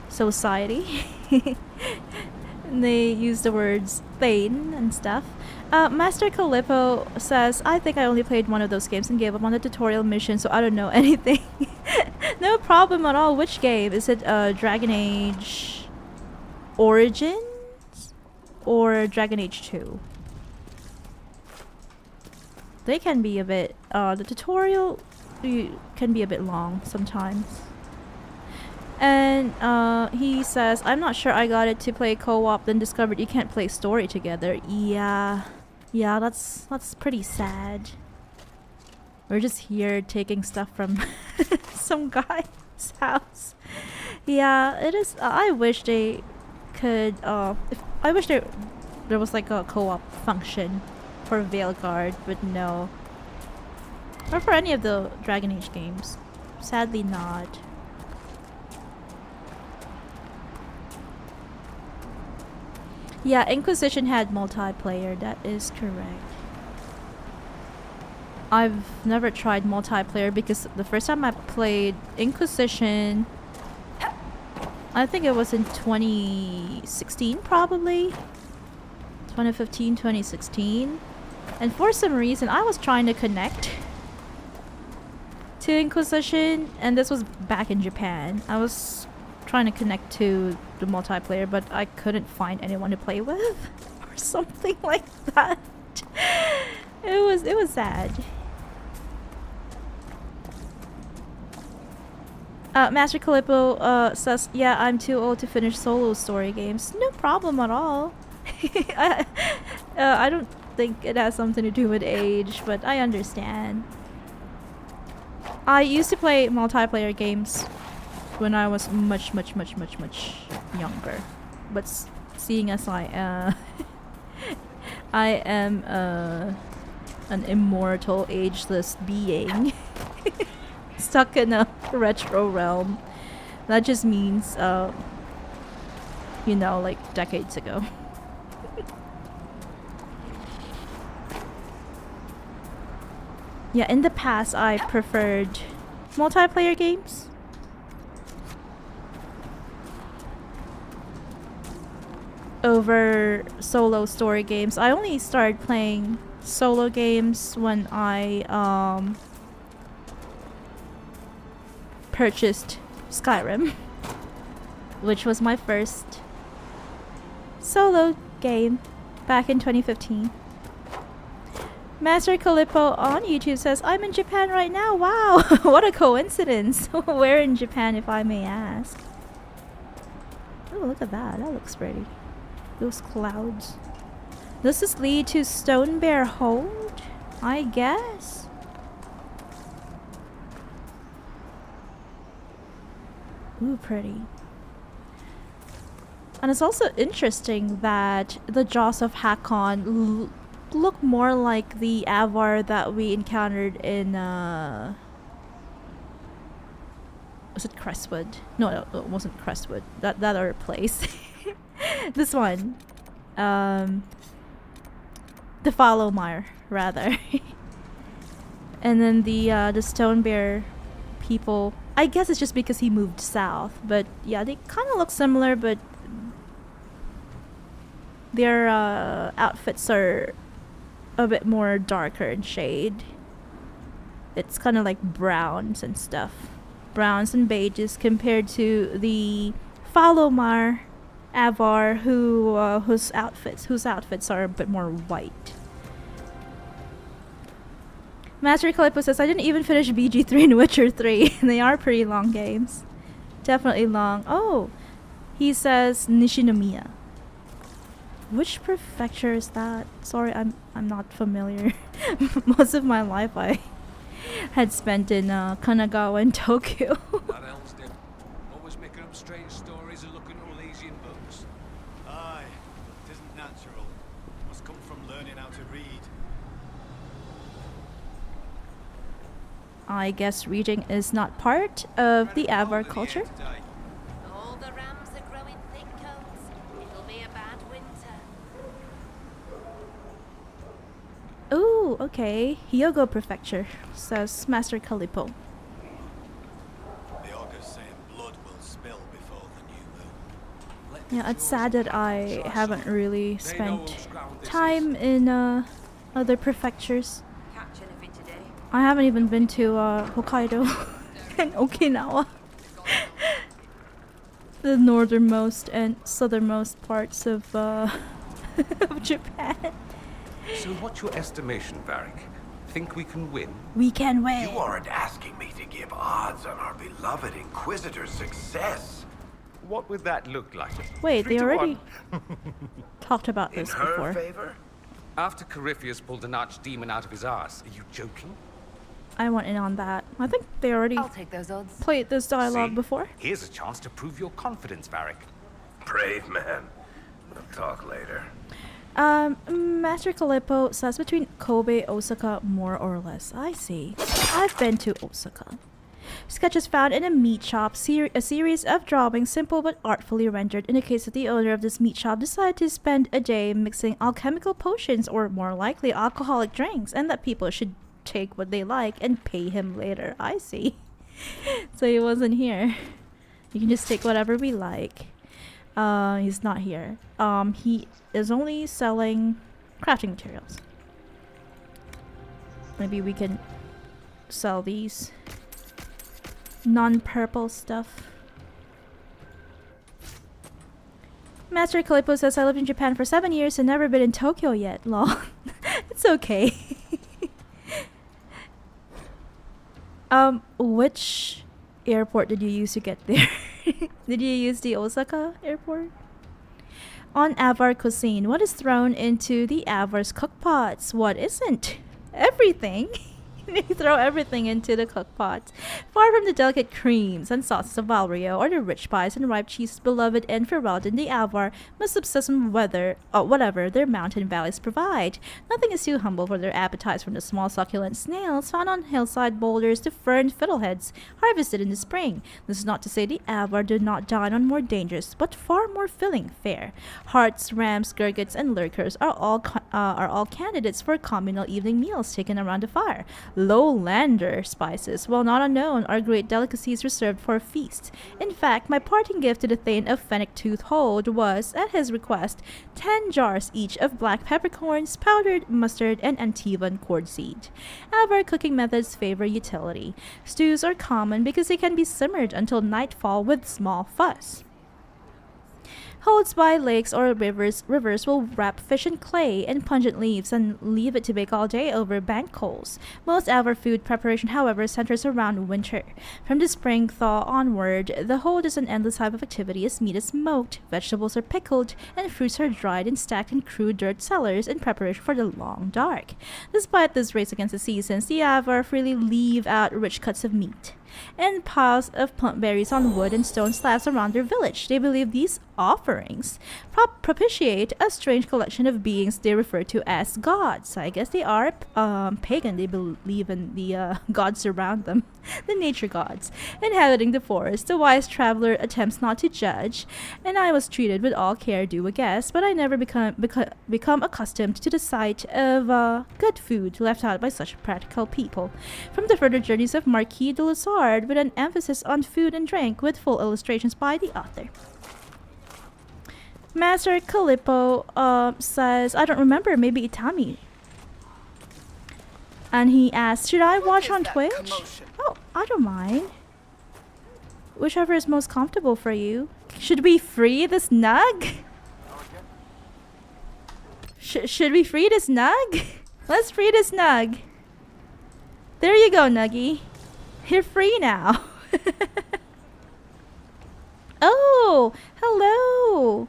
[SPEAKER 1] society. And they use the words Thane and stuff. Master Calippo says, I think I only played one of those games and gave up on the tutorial mission, so I don't know anything. No problem at all. Which game? Is it Dragon Age Origins or Dragon Age 2? They can be a bit, the tutorial can be a bit long sometimes. And he says, I'm not sure I got it to play co-op, then discovered you can't play story together. Yeah, that's pretty sad. We're just here taking stuff from some guy, his house. Yeah, it is. I wish they could. I wish there was like a co-op function for Veilguard, but no. Or for any of the Dragon Age games. Sadly not. Yeah, Inquisition had multiplayer, that is correct. I've never tried multiplayer because the first time I played Inquisition, I think it was in 2016 probably. 2015, 2016. And for some reason, I was trying to connect to Inquisition, and this was back in Japan. I was trying to connect to the multiplayer, but I couldn't find anyone to play with or something like that. It was sad. Master Calippo says, yeah, I'm too old to finish solo story games. No problem at all. I don't think it has something to do with age, but I understand. I used to play multiplayer games when I was much younger, but seeing as I am an immortal, ageless being stuck in a retro realm, that just means you know, like decades ago. Yeah, in the past I preferred multiplayer games. Over solo story games. I only started playing solo games when I purchased Skyrim, which was my first solo game back in 2015. Master Calippo on YouTube says, I'm in Japan right now. Wow, what a coincidence. Where in Japan, if I may ask? Oh, look at that. That looks pretty. Those clouds. Does this lead to Stone Bear Hold? I guess. Ooh, pretty. And it's also interesting that the Jaws of Hakon look more like the Avvar that we encountered in was it Crestwood? No, it wasn't Crestwood. That other place. This one. The Followmire, rather. And then the Stone Bear people, I guess it's just because he moved south, but yeah, they kind of look similar, but their outfits are a bit more darker in shade. It's kind of like browns and stuff. Browns and beiges compared to the Followmire Avvar, whose outfits are a bit more white. Master Calippo says, I didn't even finish BG3 and Witcher 3. They are pretty long games. Definitely long. Oh, he says Nishinomiya. Which prefecture is that? Sorry, I'm not familiar. Most of my life I had spent in Kanagawa and Tokyo.
[SPEAKER 7] That Elsdon. Always making up strange stories and looking at all these in books.
[SPEAKER 9] Aye, it isn't natural. Must come from learning how to read.
[SPEAKER 1] I guess reading is not part of the Avvar culture.
[SPEAKER 6] All the rams are growing thick coats. It'll be a bad winter.
[SPEAKER 1] Ooh, okay. Hyogo Prefecture, says Master Calippo.
[SPEAKER 9] The augurs saying blood will spill before the new moon.
[SPEAKER 1] Yeah, it's sad that I haven't really spent time in other prefectures.
[SPEAKER 8] Catch anything today?
[SPEAKER 1] I haven't even been to Hokkaido and Okinawa. The northernmost and southernmost parts of of Japan.
[SPEAKER 10] So what's your estimation, Varric? Think we can win?
[SPEAKER 1] We can win.
[SPEAKER 5] You aren't asking me to give odds on our beloved Inquisitor's success.
[SPEAKER 10] What would that look like?
[SPEAKER 1] Wait,
[SPEAKER 10] 3
[SPEAKER 1] they
[SPEAKER 10] to
[SPEAKER 1] already
[SPEAKER 10] 1?
[SPEAKER 1] talked about
[SPEAKER 5] In
[SPEAKER 1] this
[SPEAKER 5] her
[SPEAKER 1] before.
[SPEAKER 5] favor?
[SPEAKER 10] After Corypheus pulled an archdemon out of his arse, are you joking?
[SPEAKER 1] I want in on that. I think they already
[SPEAKER 2] I'll take those odds.
[SPEAKER 1] played this dialogue
[SPEAKER 10] See?
[SPEAKER 1] before.
[SPEAKER 10] Here's a chance to prove your confidence, Varric.
[SPEAKER 5] Brave man. We'll talk later.
[SPEAKER 1] Master Calippo says between Kobe, Osaka, more or less. I see. I've been to Osaka. Sketches found in a meat shop, a series of drawings, simple but artfully rendered, indicates that the owner of this meat shop decided to spend a day mixing alchemical potions, or more likely alcoholic drinks, and that people should take what they like and pay him later. I see. So he wasn't here. You can just take whatever we like. He's not here. He is only selling crafting materials. Maybe we can sell these non-purple stuff. Master Calippo says, I lived in Japan for 7 years and never been in Tokyo yet. Lol. It's okay. Which airport did you use to get there? Did you use the Osaka airport? On Avvar cuisine, what is thrown into the Avvar's cookpots? What isn't? Everything. They throw everything into the cookpots. Far from the delicate creams and sauces of Valrio, or the rich pies and ripe cheeses beloved and Ferelden, the Avvar must subsist on whatever their mountain valleys provide. Nothing is too humble for their appetites, from the small succulent snails found on hillside boulders to fern fiddleheads harvested in the spring. This is not to say the Avvar do not dine on more dangerous but far more filling fare. Hearts, rams, gurgits, and lurkers are all candidates for communal evening meals taken around the fire. Lowlander spices, while not unknown, are great delicacies reserved for a feast. In fact, my parting gift to the Thane of Fennec Tooth Hold was, at his request, 10 jars each of black peppercorns, powdered mustard, and Antivan cord seed. Avvar cooking methods favor utility. Stews are common because they can be simmered until nightfall with small fuss. Holds by lakes or rivers will wrap fish in clay and pungent leaves and leave it to bake all day over bank coals. Most Avvar food preparation, however, centers around winter. From the spring thaw onward, the hold is an endless hive of activity as meat is smoked, vegetables are pickled, and fruits are dried and stacked in crude dirt cellars in preparation for the long dark. Despite this race against the seasons, the Avvar freely leave out rich cuts of meat and piles of plump berries on wood and stone slabs around their village. They believe these offerings propitiate a strange collection of beings they refer to as gods. I guess they are pagan. They believe in the gods around them, the nature gods, inhabiting the forest. The wise traveler attempts not to judge, and I was treated with all care due a guest, but I never become accustomed to the sight of good food left out by such practical people. From the further journeys of Marquis de Luzard, with an emphasis on food and drink, with full illustrations by the author. Master Calippo says, I don't remember, maybe Itami. And he asks, should I watch on Twitch?
[SPEAKER 8] Commotion?
[SPEAKER 1] Oh, I don't mind. Whichever is most comfortable for you. Should we free this nug? Should we free this nug? Let's free this nug. There you go, Nuggy. You're free now. Oh, hello.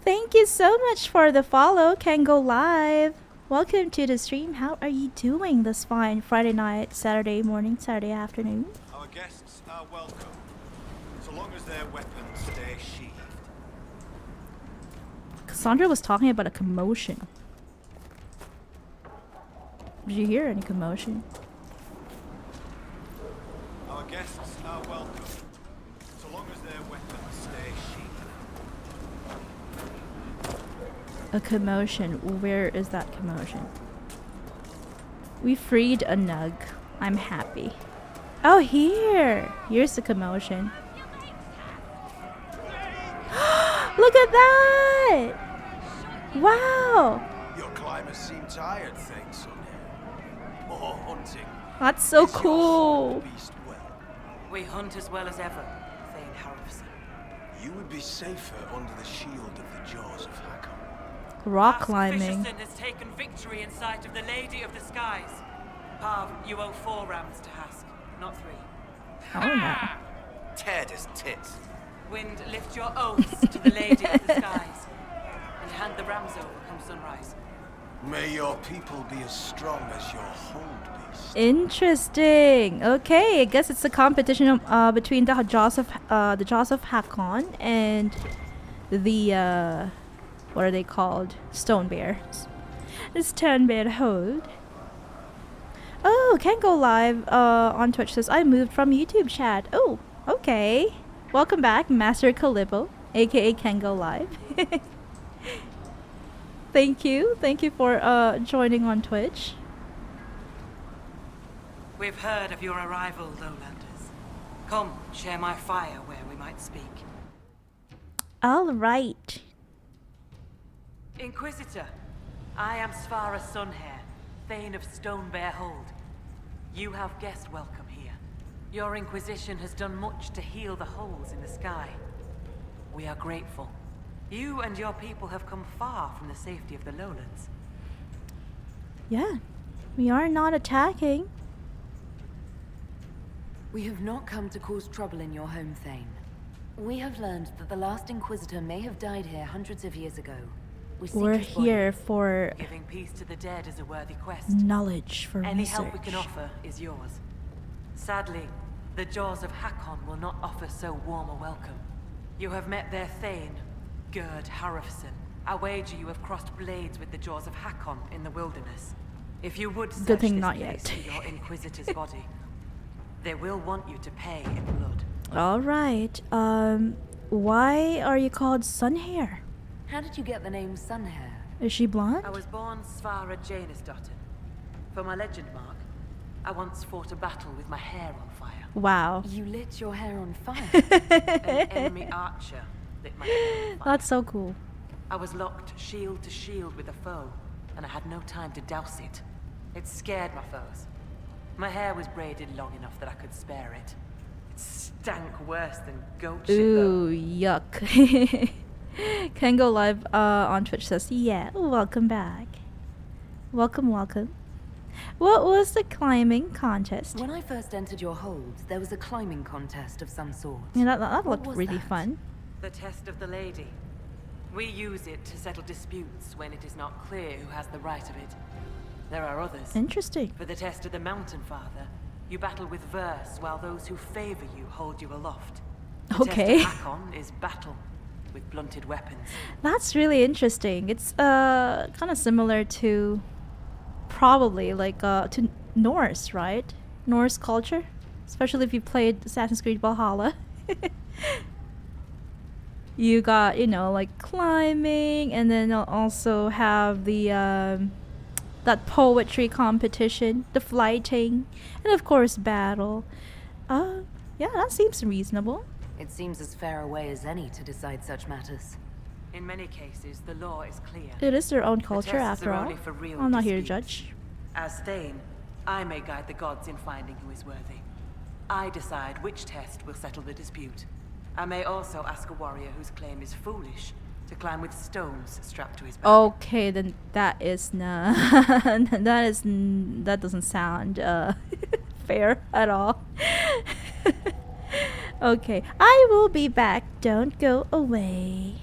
[SPEAKER 1] Thank you so much for the follow. Can go live. Welcome to the stream. How are you doing this fine Friday night, Saturday morning, Saturday afternoon?
[SPEAKER 9] Our guests are welcome, so long as their weapons stay sheathed.
[SPEAKER 1] Cassandra was talking about a commotion. Did you hear any commotion?
[SPEAKER 9] Our guests are welcome, so long as their weapons stay sheathed.
[SPEAKER 1] A commotion. Where is that commotion? We freed a nug. I'm happy. Oh, here! Here's the commotion. Look at that! Wow!
[SPEAKER 5] Your climbers seem tired, thanks, son. More hunting.
[SPEAKER 1] That's so
[SPEAKER 5] Is your
[SPEAKER 1] cool.
[SPEAKER 5] beast well?
[SPEAKER 2] We hunt as well as ever, Thane Harrison.
[SPEAKER 5] You would be safer under the shield of the jaws of Hakon.
[SPEAKER 1] Rock climbing.
[SPEAKER 2] Fisherson has taken victory in sight of the Lady of the Skies. Pav, you owe 4 rams to Hask, not 3.
[SPEAKER 1] Oh no.
[SPEAKER 5] Ted his tits.
[SPEAKER 2] Wind, lift your oaths to the Lady of the Skies, and hand the rams over come sunrise.
[SPEAKER 5] May your people be as strong as your hold be.
[SPEAKER 1] Interesting. Okay, I guess it's a competition between the Jaws of Hakon and the what are they called? Stone bears. The stone bear hold. Oh, Can't Go Live on Twitch says I moved from YouTube chat. Oh, okay. Welcome back, Master Calibbo, aka Can Go Live. Thank you for joining on Twitch.
[SPEAKER 2] We've heard of your arrival, Lowlanders. Come, share my fire where we might speak.
[SPEAKER 1] All right.
[SPEAKER 2] Inquisitor, I am Svara Sunhair, Thane of Stonebear Hold. You have guest welcome here. Your Inquisition has done much to heal the holes in the sky. We are grateful. You and your people have come far from the safety of the lowlands.
[SPEAKER 1] Yeah, we are not attacking.
[SPEAKER 11] We have not come to cause trouble in your home, Thane. We have learned that the last Inquisitor may have died here hundreds of years ago.
[SPEAKER 1] We're here for
[SPEAKER 2] giving peace to the dead is a worthy quest.
[SPEAKER 1] Knowledge for
[SPEAKER 2] Any
[SPEAKER 1] research.
[SPEAKER 2] help we can offer is yours. Sadly, the Jaws of Hakon will not offer so warm a welcome. You have met their Thane, Gerd Harrison. I wager you have crossed blades with the Jaws of Hakon in the wilderness. If you would search
[SPEAKER 1] Good thing
[SPEAKER 2] this
[SPEAKER 1] not
[SPEAKER 2] place
[SPEAKER 1] yet.
[SPEAKER 2] for your Inquisitor's body, they will want you to pay in blood.
[SPEAKER 1] All right. Why are you called Sunhair?
[SPEAKER 11] How did you get the name Sunhair?
[SPEAKER 1] Is she blonde?
[SPEAKER 2] I was born Svara Janisdottir. For my legend mark, I once fought a battle with my hair on fire.
[SPEAKER 1] Wow.
[SPEAKER 11] You lit your hair on fire?
[SPEAKER 2] An enemy archer lit my hair on fire.
[SPEAKER 1] That's so cool.
[SPEAKER 2] I was locked shield to shield with a foe, and I had no time to douse it. It scared my foes. My hair was braided long enough that I could spare it. It stank worse than goat shit,
[SPEAKER 1] Ooh, yuck. Can Go Live on Twitch says, yeah, welcome back. Welcome. What was the climbing contest?
[SPEAKER 11] When I first entered your hold, there was a climbing contest of some sort.
[SPEAKER 1] Yeah, that
[SPEAKER 11] What
[SPEAKER 1] looked
[SPEAKER 11] was
[SPEAKER 1] really
[SPEAKER 11] that?
[SPEAKER 1] fun.
[SPEAKER 2] The test of the lady. We use it to settle disputes when it is not clear who has the right of it. There are others.
[SPEAKER 1] Interesting.
[SPEAKER 2] For the test of the Mountain Father, you battle with verse while those who favor you hold you aloft. The
[SPEAKER 1] Okay.
[SPEAKER 2] test of Hakon is battle with blunted weapons.
[SPEAKER 1] That's really interesting. It's kind of similar to probably like to Norse, right? Norse culture, especially if you played Assassin's Creed Valhalla. You got, like climbing, and then you'll also have the that poetry competition, the flighting, and of course battle. Yeah, that seems reasonable.
[SPEAKER 11] It seems as fair a way as any to decide such matters.
[SPEAKER 2] In many cases, the law is clear.
[SPEAKER 1] It is their own
[SPEAKER 2] The
[SPEAKER 1] culture
[SPEAKER 2] tests
[SPEAKER 1] after
[SPEAKER 2] are
[SPEAKER 1] all.
[SPEAKER 2] only for real
[SPEAKER 1] I'm not here to
[SPEAKER 2] disputes.
[SPEAKER 1] judge.
[SPEAKER 2] As Thane, I may guide the gods in finding who is worthy. I decide which test will settle the dispute. I may also ask a warrior whose claim is foolish to climb with stones strapped to his back.
[SPEAKER 1] Okay, then that is that doesn't sound fair at all. Okay, I will be back. Don't go away.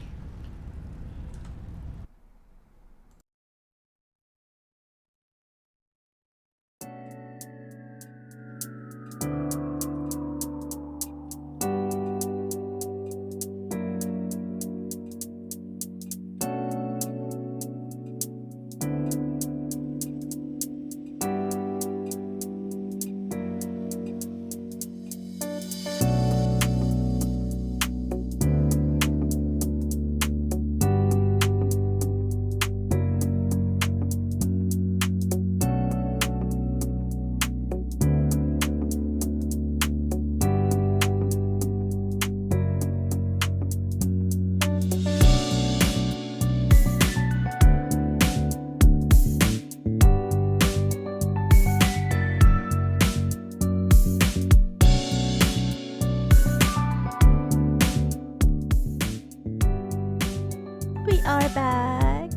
[SPEAKER 1] We are back.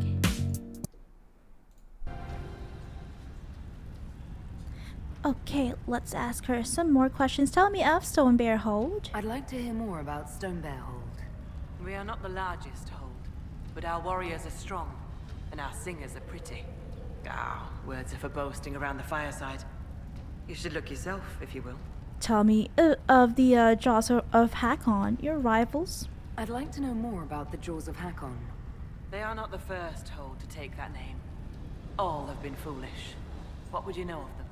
[SPEAKER 1] Okay, let's ask her some more questions. Tell me of Stone Bear Hold.
[SPEAKER 11] I'd like to hear more about Stonebear Hold.
[SPEAKER 2] We are not the largest hold, but our warriors are strong, and our singers are pretty. Words are for boasting around the fireside. You should look yourself, if you will.
[SPEAKER 1] Tell me of the Jaws of Hakon, your rivals.
[SPEAKER 11] I'd like to know more about the Jaws of Hakon.
[SPEAKER 2] They are not the first hold to take that name. All have been foolish. What would you know of them?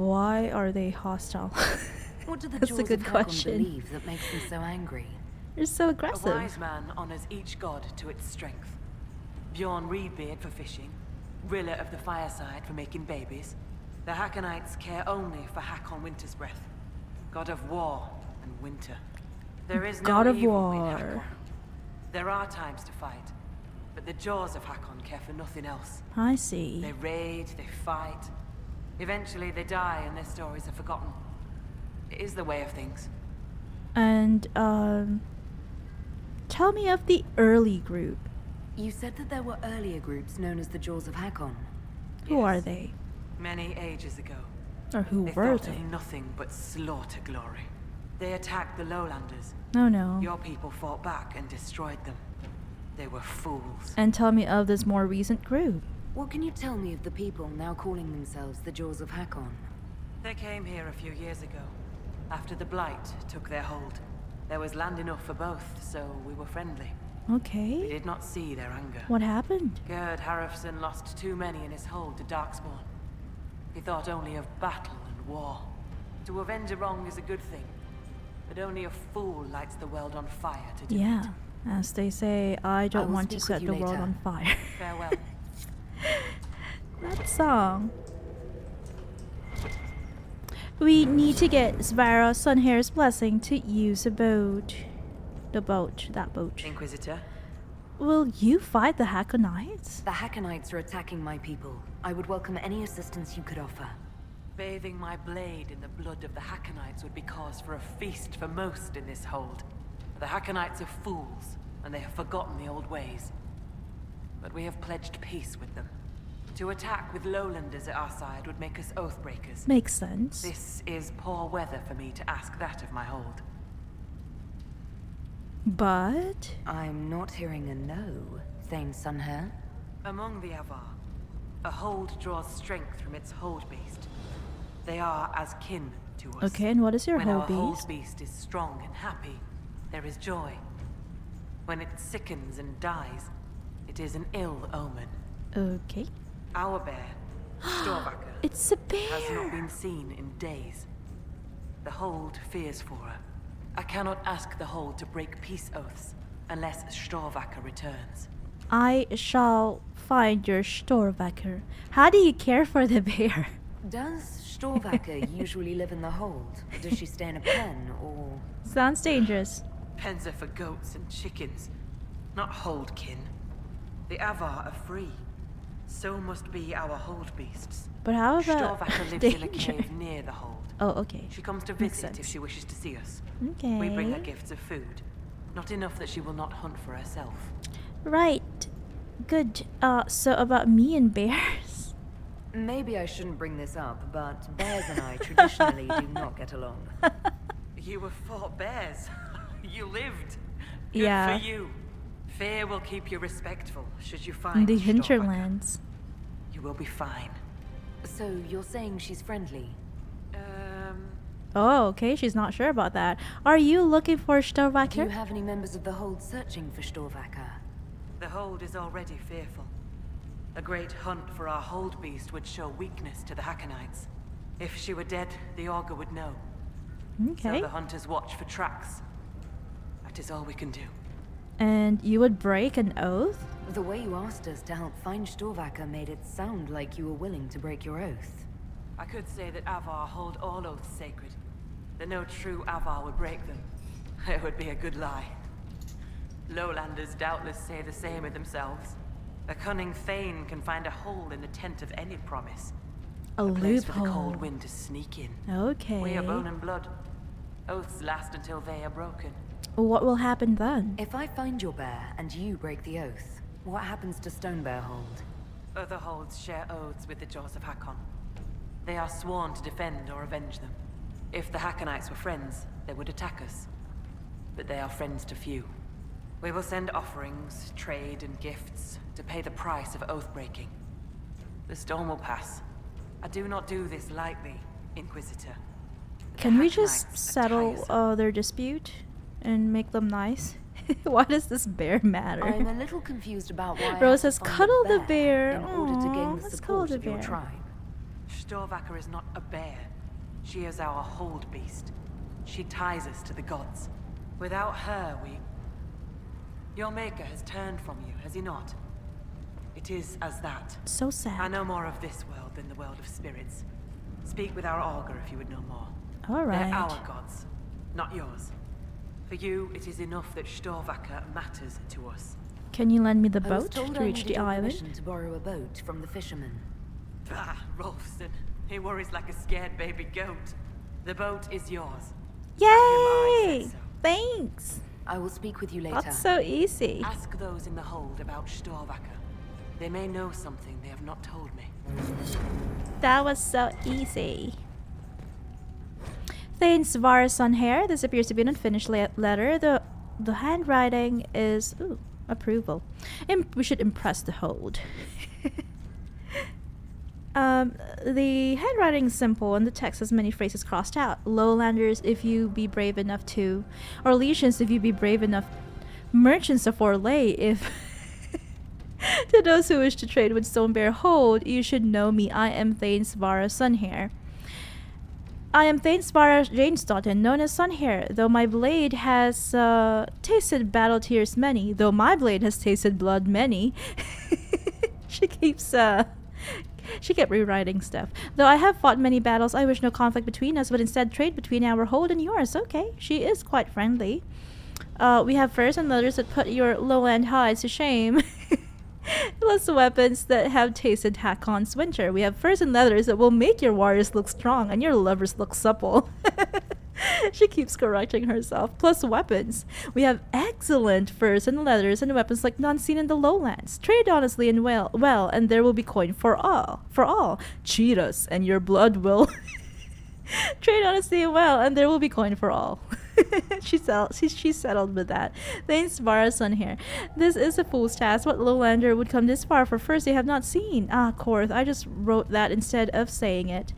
[SPEAKER 1] Why are they hostile?
[SPEAKER 11] What do the
[SPEAKER 1] That's
[SPEAKER 11] Jaws
[SPEAKER 1] a good
[SPEAKER 11] of Hakon
[SPEAKER 1] question.
[SPEAKER 11] believe that makes them so angry?
[SPEAKER 1] You're so
[SPEAKER 2] A
[SPEAKER 1] aggressive.
[SPEAKER 2] wise man honors each god to its strength. Bjorn Reedbeard for fishing, Rilla of the Fireside for making babies. The Hakonites care only for Hakon Winter's Breath, god of war and winter. There is no
[SPEAKER 1] God of
[SPEAKER 2] evil in
[SPEAKER 1] war.
[SPEAKER 2] Hakon. There are times to fight, but the Jaws of Hakon care for nothing else.
[SPEAKER 1] I see.
[SPEAKER 2] They raid, they fight. Eventually they die and their stories are forgotten. It is the way of things.
[SPEAKER 1] And tell me of the early group.
[SPEAKER 11] You said that there were earlier groups known as the Jaws of Hakon.
[SPEAKER 1] Who are
[SPEAKER 2] Yes.
[SPEAKER 1] they?
[SPEAKER 2] Many ages ago.
[SPEAKER 1] Or who
[SPEAKER 2] They
[SPEAKER 1] were
[SPEAKER 2] thought
[SPEAKER 1] they?
[SPEAKER 2] of nothing but slaughter glory. They attacked the lowlanders.
[SPEAKER 1] No, no.
[SPEAKER 2] Your people fought back and destroyed them. They were fools.
[SPEAKER 1] And tell me of this more recent group.
[SPEAKER 11] What can you tell me of the people now calling themselves the Jaws of Hakon?
[SPEAKER 2] They came here a few years ago, after the Blight took their hold. There was land enough for both, so we were friendly. We
[SPEAKER 1] Okay.
[SPEAKER 2] did not see their anger.
[SPEAKER 1] What happened?
[SPEAKER 2] Gerd Harrison lost too many in his hold to Darkspawn. He thought only of battle and war. To avenge a wrong is a good thing, but only a fool lights the world on fire to do
[SPEAKER 1] Yeah.
[SPEAKER 2] it.
[SPEAKER 1] As they say, I don't
[SPEAKER 11] will
[SPEAKER 1] want to
[SPEAKER 11] speak with
[SPEAKER 1] set
[SPEAKER 11] you
[SPEAKER 1] the world
[SPEAKER 11] later.
[SPEAKER 1] on fire.
[SPEAKER 2] Farewell.
[SPEAKER 1] That song. We need to get Svara Sunhair's blessing to use a boat. That boat.
[SPEAKER 2] Inquisitor,
[SPEAKER 1] Will you fight the Hakonites?
[SPEAKER 11] The Hakonites are attacking my people. I would welcome any assistance you could offer.
[SPEAKER 2] bathing my blade in the blood of the Hakonites would be cause for a feast for most in this hold. The Hakonites are fools, and they have forgotten the old ways. But we have pledged peace with them. To attack with lowlanders at our side would make us oathbreakers.
[SPEAKER 1] Makes sense.
[SPEAKER 2] This is poor weather for me to ask that of my hold.
[SPEAKER 1] But
[SPEAKER 11] I'm not hearing a no, Thane Sunhair.
[SPEAKER 2] Among the Avvar, a hold draws strength from its hold beast. They are as kin to us.
[SPEAKER 1] okay, and what is your
[SPEAKER 2] When
[SPEAKER 1] whole
[SPEAKER 2] our
[SPEAKER 1] beast?
[SPEAKER 2] hold beast is strong and happy, there is joy. When it sickens and dies, it is an ill omen.
[SPEAKER 1] Okay.
[SPEAKER 2] Our bear, Storvacker,
[SPEAKER 1] It's a
[SPEAKER 2] has not
[SPEAKER 1] bear.
[SPEAKER 2] been seen in days. The hold fears for her. I cannot ask the hold to break peace oaths unless Storvacker returns.
[SPEAKER 1] I shall find your Storvacker. How do you care for the bear?
[SPEAKER 11] Does Storvacker usually live in the hold? Does she stay in a pen, or...
[SPEAKER 1] Sounds dangerous.
[SPEAKER 2] Pens are for goats and chickens, not hold kin. The Avvar are free. So must be our hold beasts.
[SPEAKER 1] But how about
[SPEAKER 2] Storvacker lives in a
[SPEAKER 1] danger?
[SPEAKER 2] cave near the hold.
[SPEAKER 1] Oh, okay.
[SPEAKER 2] She comes to
[SPEAKER 1] Makes
[SPEAKER 2] visit if
[SPEAKER 1] sense.
[SPEAKER 2] she wishes to see us.
[SPEAKER 1] Okay.
[SPEAKER 2] We bring her gifts of food. Not enough that she will not hunt for herself.
[SPEAKER 1] Right. Good. So about me and bears.
[SPEAKER 11] Maybe I shouldn't bring this up, but bears and I traditionally do not get along.
[SPEAKER 2] You have fought bears. You lived. Good
[SPEAKER 1] Yeah.
[SPEAKER 2] for you. Fear will keep you respectful should you
[SPEAKER 1] In
[SPEAKER 2] find
[SPEAKER 1] the
[SPEAKER 2] Storvacker.
[SPEAKER 1] hinterlands.
[SPEAKER 2] You will be fine.
[SPEAKER 11] So you're saying she's friendly?
[SPEAKER 1] Oh, okay. She's not sure about that. Are you looking for
[SPEAKER 11] Do you
[SPEAKER 1] Storvacker?
[SPEAKER 11] have any members of the hold searching for Storvacker?
[SPEAKER 2] The hold is already fearful. A great hunt for our hold beast would show weakness to the Hakonites. If she were dead, the augur would know.
[SPEAKER 1] Okay.
[SPEAKER 2] So the hunters watch for tracks. That is all we can do.
[SPEAKER 1] And you would break an oath?
[SPEAKER 11] The way you asked us to help find Storvacker made it sound like you were willing to break your oath.
[SPEAKER 2] I could say that Avvar hold all oaths sacred. That no true Avvar would break them. It would be a good lie. Lowlanders doubtless say the same of themselves. A cunning Thane can find a hole in the tent of any promise.
[SPEAKER 1] A
[SPEAKER 2] Place for the
[SPEAKER 1] loophole.
[SPEAKER 2] cold wind to sneak in.
[SPEAKER 1] Okay.
[SPEAKER 2] We are bone and blood. Oaths last until they are broken.
[SPEAKER 1] What will happen then?
[SPEAKER 11] If I find your bear and you break the oath, what happens to Stonebear Hold?
[SPEAKER 2] Other holds share oaths with the Jaws of Hakon. They are sworn to defend or avenge them. If the Hakonites were friends, they would attack us. But they are friends to few. We will send offerings, trade, and gifts to pay the price of oath-breaking. The storm will pass. I do not do this lightly, Inquisitor.
[SPEAKER 1] Can we
[SPEAKER 2] Hack
[SPEAKER 1] just
[SPEAKER 2] knights are
[SPEAKER 1] settle
[SPEAKER 2] tiresome.
[SPEAKER 1] their dispute and make them nice? Why does this bear matter?
[SPEAKER 11] I'm a little confused about why
[SPEAKER 1] Rose
[SPEAKER 11] I
[SPEAKER 1] says,
[SPEAKER 11] have to find
[SPEAKER 1] "Cuddle
[SPEAKER 11] a
[SPEAKER 1] the bear."
[SPEAKER 11] in order to gain
[SPEAKER 1] Aw,
[SPEAKER 11] the
[SPEAKER 1] let's
[SPEAKER 11] support
[SPEAKER 1] cuddle
[SPEAKER 11] of
[SPEAKER 1] the
[SPEAKER 11] your
[SPEAKER 1] bear.
[SPEAKER 11] tribe.
[SPEAKER 2] Storvacker is not a bear. She is our hold beast. She ties us to the gods. Without her, we... Your maker has turned from you, has he not? It is as that.
[SPEAKER 1] So
[SPEAKER 2] I
[SPEAKER 1] sad.
[SPEAKER 2] know more of this world than the world of spirits. Speak with our augur if you would know more.
[SPEAKER 1] All
[SPEAKER 2] They're
[SPEAKER 1] right.
[SPEAKER 2] our gods, not yours. For you, it is enough that Storvacker matters to us.
[SPEAKER 1] Can you lend me the
[SPEAKER 11] I was
[SPEAKER 1] boat
[SPEAKER 11] told
[SPEAKER 1] to
[SPEAKER 11] I
[SPEAKER 1] reach
[SPEAKER 11] needed
[SPEAKER 1] the
[SPEAKER 11] your
[SPEAKER 1] island?
[SPEAKER 11] permission to borrow a boat from the fishermen.
[SPEAKER 2] Bah, Rolfson. He worries like a scared baby goat. The boat is yours. Tell him I
[SPEAKER 1] Yay!
[SPEAKER 2] said so.
[SPEAKER 1] Thanks.
[SPEAKER 11] I will speak with you later.
[SPEAKER 1] That's so easy.
[SPEAKER 2] Ask those in the hold about Storvacker. They may know something they have not told me.
[SPEAKER 1] That was so easy. Thane Svara's son hair. This appears to be an unfinished letter. The handwriting is approval. We should impress the hold. The handwriting is simple and the text has many phrases crossed out. Lowlanders, if you be brave enough to, or Legions, if you be brave enough, merchants of Orlais, if to those who wish to trade with Stonebear Hold, you should know me. I am Thane Svara Sunhair. I am Thane Svara Janestottin, known as Sunhair. Though my blade has tasted battle tears many, though my blade has tasted blood many. She kept rewriting stuff. Though I have fought many battles, I wish no conflict between us, but instead trade between our hold and yours. Okay, she is quite friendly. We have furs and leathers that put your lowland hides to shame. Plus weapons that have tasted Hakon's winter. We have furs and leathers that will make your warriors look strong and your lovers look supple. She keeps correcting herself. Plus weapons. We have excellent furs and leathers and weapons like none seen in the lowlands. Trade honestly and well, and there will be coin for all. For all. Cheat us, and your blood will... Trade honestly and well, and there will be coin for all. She's settled with that. Thanks, Vara's son here. This is a fool's task. What lowlander would come this far for furs they have not seen? Ah, Korth, I just wrote that instead of saying it.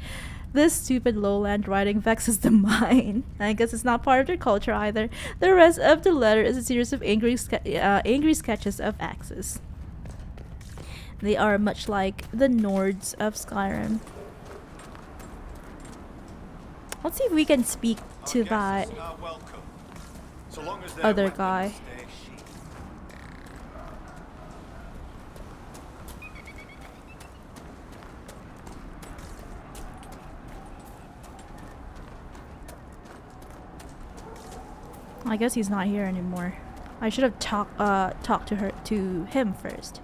[SPEAKER 1] This stupid lowland writing vexes the mind. I guess it's not part of their culture either. The rest of the letter is a series of angry sketches of axes. They are much like the Nords of Skyrim. Let's see if we can speak to that other guy. I guess he's not here anymore. I should have talked to him first.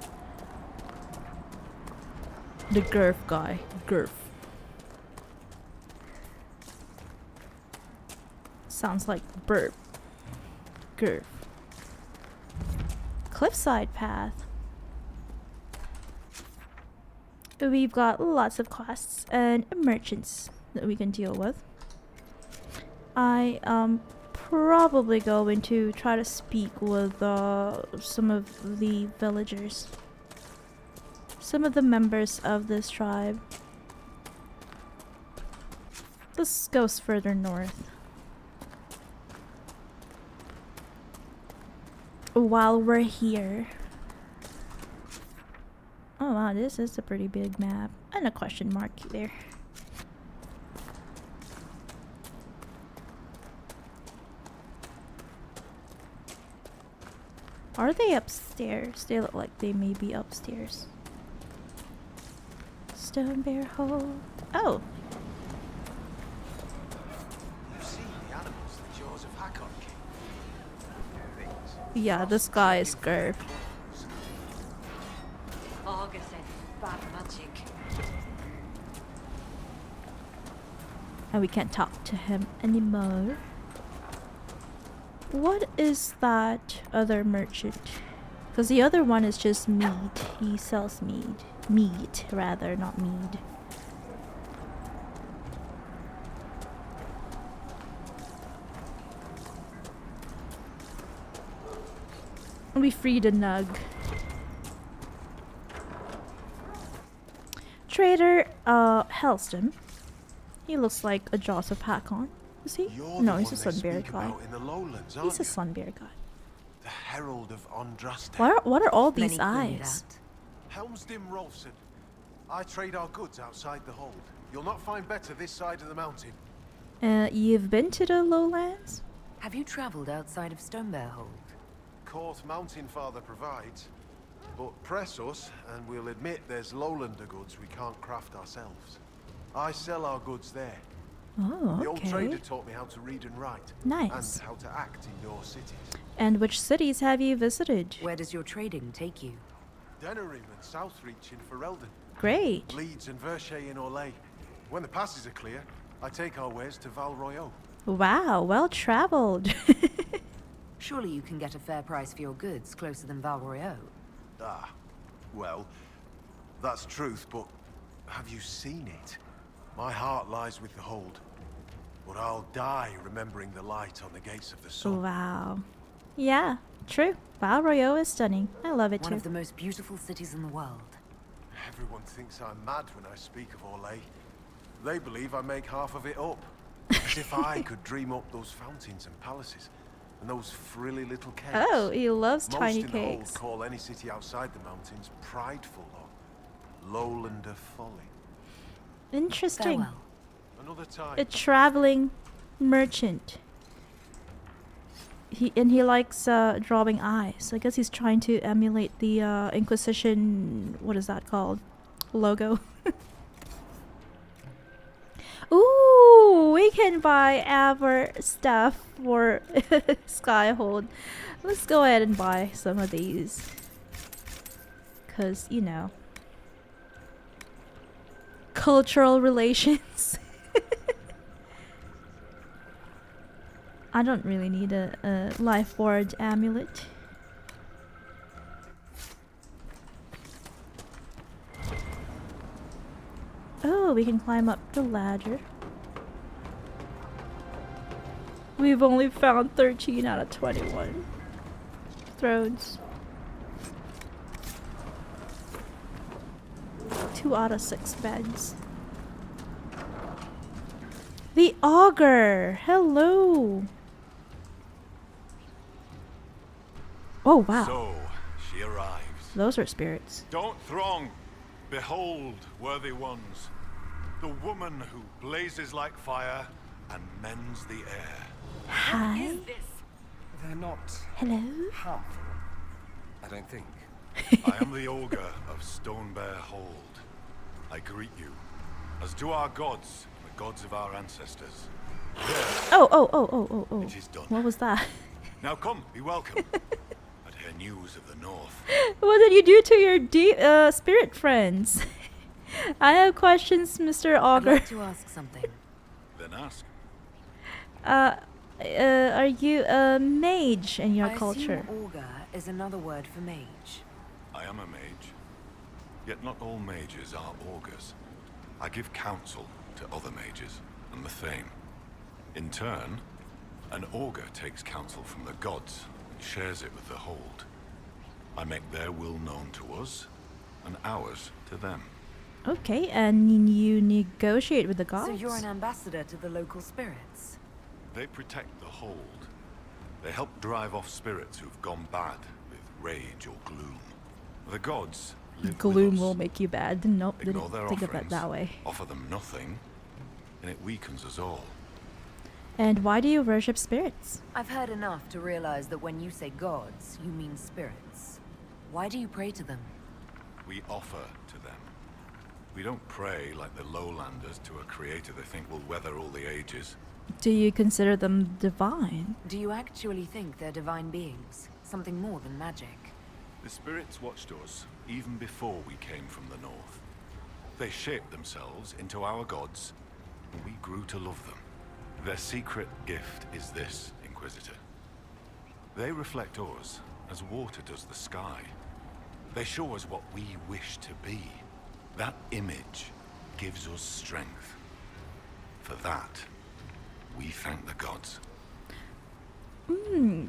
[SPEAKER 1] The Gurf guy. Gurf. Sounds like burp. Gurf. Cliffside path. We've got lots of quests and merchants that we can deal with. I probably going to try to speak with some of the villagers. Some of the members of this tribe. This goes further north. While we're here. Oh wow, this is a pretty big map. And a question mark there. Are they upstairs? They look like they may be upstairs. Stonebear Hole. Oh.
[SPEAKER 9] You've seen the animals the jaws of Hakon keep.
[SPEAKER 1] Yeah, this guy is Gurf.
[SPEAKER 2] Augur said bad magic.
[SPEAKER 1] And we can't talk to him anymore. What is that other merchant? Because the other one is just meat. He sells meat. Meat, rather, not mead. We freed a nug. trader, Helston. He looks like a Joseph Hakon. Is he?
[SPEAKER 5] You're
[SPEAKER 1] No,
[SPEAKER 5] the
[SPEAKER 1] he's a
[SPEAKER 5] one they
[SPEAKER 1] Sunbeard
[SPEAKER 5] speak
[SPEAKER 1] guy.
[SPEAKER 5] about in the lowlands,
[SPEAKER 1] He's
[SPEAKER 5] aren't
[SPEAKER 1] a
[SPEAKER 5] you?
[SPEAKER 1] Sunbeard guy.
[SPEAKER 5] The Herald of Andraste.
[SPEAKER 1] What are all these
[SPEAKER 11] Many call me
[SPEAKER 1] eyes?
[SPEAKER 11] that.
[SPEAKER 9] Helmsdim Rolfson. I trade our goods outside the hold. You'll not find better this side of the mountain.
[SPEAKER 1] You've been to the lowlands?
[SPEAKER 11] Have you traveled outside of Stonebearhold?
[SPEAKER 9] Court Mountain Father provides. But press us, and we'll admit there's lowlander goods we can't craft ourselves. I sell our goods there.
[SPEAKER 1] Oh,
[SPEAKER 9] The old trader
[SPEAKER 1] okay.
[SPEAKER 9] taught me how to read and write.
[SPEAKER 1] Nice.
[SPEAKER 9] And how to act in your cities.
[SPEAKER 1] And which cities have you visited?
[SPEAKER 11] Where does your trading take you?
[SPEAKER 9] Denerim and Southreach in Ferelden.
[SPEAKER 1] Great.
[SPEAKER 9] Leeds and Verchet in Orlais. When the passes are clear, I take our wares to Val Royeaux.
[SPEAKER 1] Wow, well traveled.
[SPEAKER 11] Surely you can get a fair price for your goods closer than Val Royeaux.
[SPEAKER 9] Ah, well, that's truth, but have you seen it? My heart lies with the hold. But I'll die remembering the light on the gates of the sun.
[SPEAKER 1] Wow. Yeah, true. Val Royeaux is stunning. I love it
[SPEAKER 11] One
[SPEAKER 1] too.
[SPEAKER 11] of the most beautiful cities in the world.
[SPEAKER 9] Everyone thinks I'm mad when I speak of Orlais. They believe I make half of it up. As if I could dream up those fountains and palaces, and those frilly little cakes.
[SPEAKER 1] Oh, he loves
[SPEAKER 9] Most
[SPEAKER 1] tiny
[SPEAKER 9] in the hold
[SPEAKER 1] cakes.
[SPEAKER 9] call any city outside the mountains prideful or lowlander folly.
[SPEAKER 1] Interesting.
[SPEAKER 11] Farewell.
[SPEAKER 9] Another time.
[SPEAKER 1] A traveling merchant. He likes drawing eyes. I guess he's trying to emulate the Inquisition. What is that called? Logo. Ooh, we can buy Avvar stuff for Skyhold. Let's go ahead and buy some of these. Cause you know, cultural relations. I don't really need a life ward amulet. Oh, we can climb up the ladder. We've only found 13 out of 21 thrones. 2 out of 6 beds. The augur! Hello! Oh, wow.
[SPEAKER 9] So, she arrives.
[SPEAKER 1] Those are spirits.
[SPEAKER 9] Don't throng. Behold, worthy ones, the woman who blazes like fire and mends the air.
[SPEAKER 1] Hi.
[SPEAKER 10] They're not
[SPEAKER 1] Hello.
[SPEAKER 10] harmful, I don't think.
[SPEAKER 9] I am the Ogre of Stonebear Hold. I greet you, as do our gods, and the gods of our ancestors.
[SPEAKER 1] Oh.
[SPEAKER 9] It is done.
[SPEAKER 1] What was that?
[SPEAKER 9] Now come, be welcome. I'd hear news of the north.
[SPEAKER 1] What did you do to your spirit friends? I have questions, Mr.
[SPEAKER 11] I'd
[SPEAKER 1] Augur.
[SPEAKER 11] like to ask something.
[SPEAKER 9] Then ask.
[SPEAKER 1] Are you a mage in your
[SPEAKER 11] I
[SPEAKER 1] culture?
[SPEAKER 11] assume augur is another word for mage.
[SPEAKER 9] I am a mage. Yet not all mages are augurs. I give counsel to other mages and the Thane. In turn, an augur takes counsel from the gods and shares it with the Hold. I make their will known to us, and ours to them.
[SPEAKER 1] Okay, and you negotiate with the gods?
[SPEAKER 11] So you're an ambassador to the local spirits.
[SPEAKER 9] They protect the Hold. They help drive off spirits who've gone bad with rage or gloom. The gods live
[SPEAKER 1] Gloom
[SPEAKER 9] with us.
[SPEAKER 1] will make you bad. Nope,
[SPEAKER 9] Ignore
[SPEAKER 1] didn't
[SPEAKER 9] their
[SPEAKER 1] think of it
[SPEAKER 9] offerings,
[SPEAKER 1] that way.
[SPEAKER 9] offer them nothing, and it weakens us all.
[SPEAKER 1] And why do you worship spirits?
[SPEAKER 11] I've heard enough to realize that when you say gods, you mean spirits. Why do you pray to them?
[SPEAKER 9] We offer to them. We don't pray like the lowlanders to a creator they think will weather all the ages.
[SPEAKER 1] Do you consider them divine?
[SPEAKER 11] Do you actually think they're divine beings? Something more than magic?
[SPEAKER 9] The spirits watched us even before we came from the north. They shaped themselves into our gods, and we grew to love them. Their secret gift is this, Inquisitor. They reflect us as water does the sky. They show us what we wish to be. That image gives us strength. For that, we thank the gods.